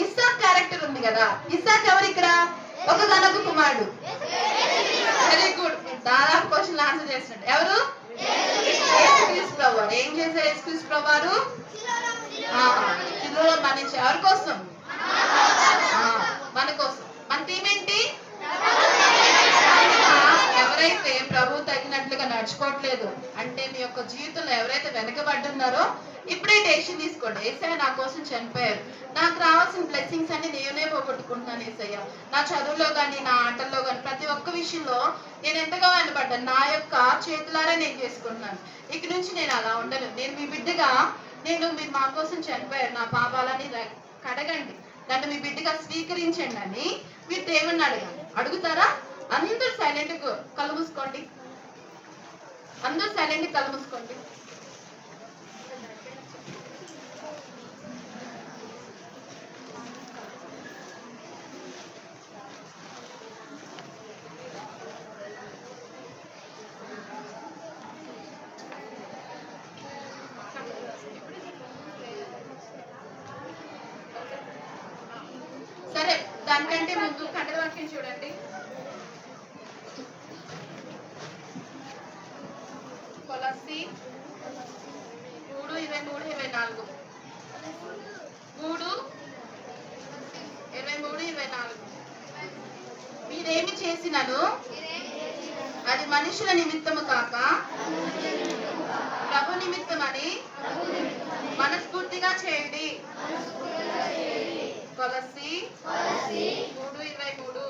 ఇస్సాక్ క్యారెక్టర్ ఉంది కదా. ఇస్సాక్ ఎవరు ఇక్కడ? ఒకగానొక కుమారుడు. Very good. దాదాపు క్వశ్చన్ ఆన్సర్ చేసినట్టు. ఎవరు? ప్రభు వారు ఏం చేశారు? యేసుక్రీస్తు ప్రభు వారు శిలువలో మరణించారు. ఎవరి కోసం? మన కోసం. మన థీమ్ ఏంటి? ఎవరైతే ప్రభు తగినట్లుగా నడుచుకోవట్లేదు అంటే మీ యొక్క జీవితంలో ఎవరైతే వెనకబడ్డున్నారో ఇప్పుడే డెసిషన్ తీసుకోండి. ఏసయ్య నా కోసం చనిపోయారు, నాకు రావాల్సిన బ్లెస్సింగ్స్ అన్ని నేనే పోగొట్టుకుంటున్నాను ఏసయ్య. నా చదువులో కానీ నా ఆటల్లో కానీ ప్రతి ఒక్క విషయంలో నేను ఎంతగా వెనబడ్డాను, నా యొక్క చేతులారా నేను చేసుకుంటున్నాను. ఇక నుంచి నేను అలా ఉండను. నేను మీ బిడ్డగా మీరు మా కోసం చనిపోయారు, నా పాపాలని కడగండి, నన్ను మీ బిడ్డగా స్వీకరించండి అని మీరు దేవుణ్ణి అడుగుతారా? అందరూ సైలెంట్ కళ్ళు మూసుకోండి. అందరూ సైలెంట్ కళ్ళు మూసుకోండి. సరే, దానికంటే ముందు కన్నడ వాక్యం చూడండి. కొలస్సీ 3:23-24. 3:23-24. మీరేమి చేసినను అది మనుషుల నిమిత్తము కాక ప్రభు నిమిత్తమని మనస్ఫూర్తిగా చేయండి. కొలస్సీ 3:23.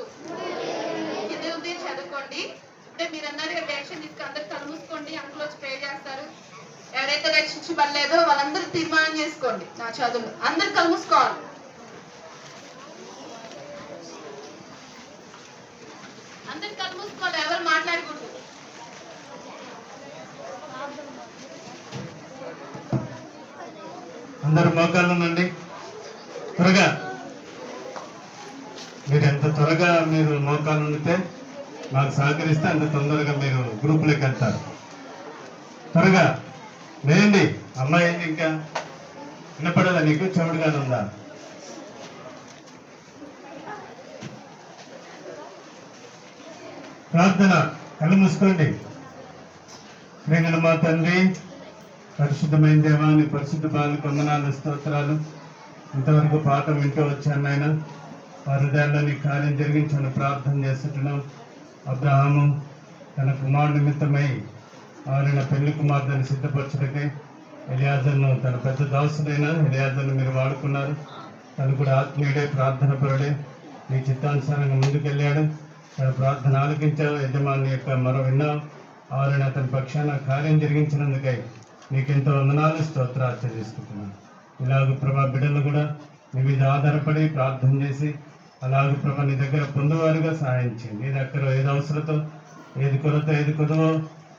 ఇది ఉంది, చదువుకోండి. అంటే మీరు అన్నారు డైరెక్షన్ తీసుకు అందరు తల మూసుకోండి. అంకుల్ వచ్చి ప్రే చేస్తారు. ఎవరైతే రక్షించబడలేదో వాళ్ళందరూ తీర్మానం చేసుకోండి. నా చదువు అందరు కళ్ళు మూసుకోవాలి. అందరు కళ్ళు మూసుకోవాలి, ఎవరు మాట్లాడకూడదు. అందరు మోకాళ్ళునండి. త్వరగా మీరు ఎంత త్వరగా మీరు మోకాలు ఉండితే మాకు సహకరిస్తే అంత తొందరగా మీరు గ్రూప్లోకి వెళ్తారు. త్వరగా లేండి. అమ్మాయి ఇంకా వినపడదా? నీకు చెవుడుగానే ఉందా? ప్రార్థన. కళ్ళు మూసుకోండి. ప్రేమల మా తండ్రి, పరిశుద్ధమైన దేవా, నీ పరిశుద్ధ బాలకు వందనాలు, స్తోత్రాలు. ఇంతవరకు పాఠం వింటూ వచ్చాను నాయన. వారి హృదయాల్లో నీ కార్యం జరిగించని ప్రార్థన చేస్తున్నాం. అబ్రహాము తన కుమారుడు నిమిత్తమై వారిన పెళ్లి కుమార్తెను సిద్ధపరచడకై ఎలియాజర్ను తన పెద్ద దాసుడైన ఎలియాజర్ను మీరు వాడుకున్నారు. తను కూడా ఆత్మీయుడే, ప్రార్థన పరుడే, మీ చిత్తానుసారంగా ముందుకెళ్ళాడు. తన ప్రార్థన ఆలకించావు. యజమాని యొక్క మరో విన్నావు. వారిని అతని పక్షాన కార్యం జరిగించినందుకై నీకెంతో వందనాలు, స్తోత్రాలు చెల్లిస్తున్నాను. ఇలాగ ప్రభా బిడ్డలు కూడా నీ మీద ఆధారపడి ప్రార్థన చేసి అలాగే ప్రభా నీ దగ్గర పొందువారుగా సహాయం చేయండి. నీ దగ్గర ఏది అవసరతో, ఏది కొరత, ఏది కొదవో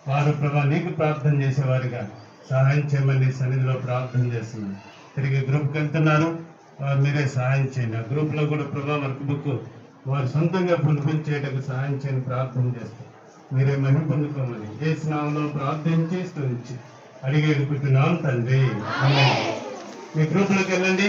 వారు ప్రభా నీకు ప్రార్థన చేసేవారిగా సహాయం చేయమని నీ సన్నిధిలో ప్రార్థన చేస్తున్నాను. తిరిగి గ్రూప్కి వెళ్తున్నారు, మీరే సహాయం చేయండి. ఆ గ్రూప్లో కూడా ప్రభా వర్క్ బుక్ వారు సొంతంగా ఫుల్ఫిల్ చేయడానికి సహాయం చేయని ప్రార్థన చేస్తారు. మీరే మహిమ పొందుకోమని యేసు నామములో ప్రార్థించి స్తుతించి అడిగేడుకుంటున్నాం తండ్రి. మీ గ్రూప్లోకి వెళ్ళండి.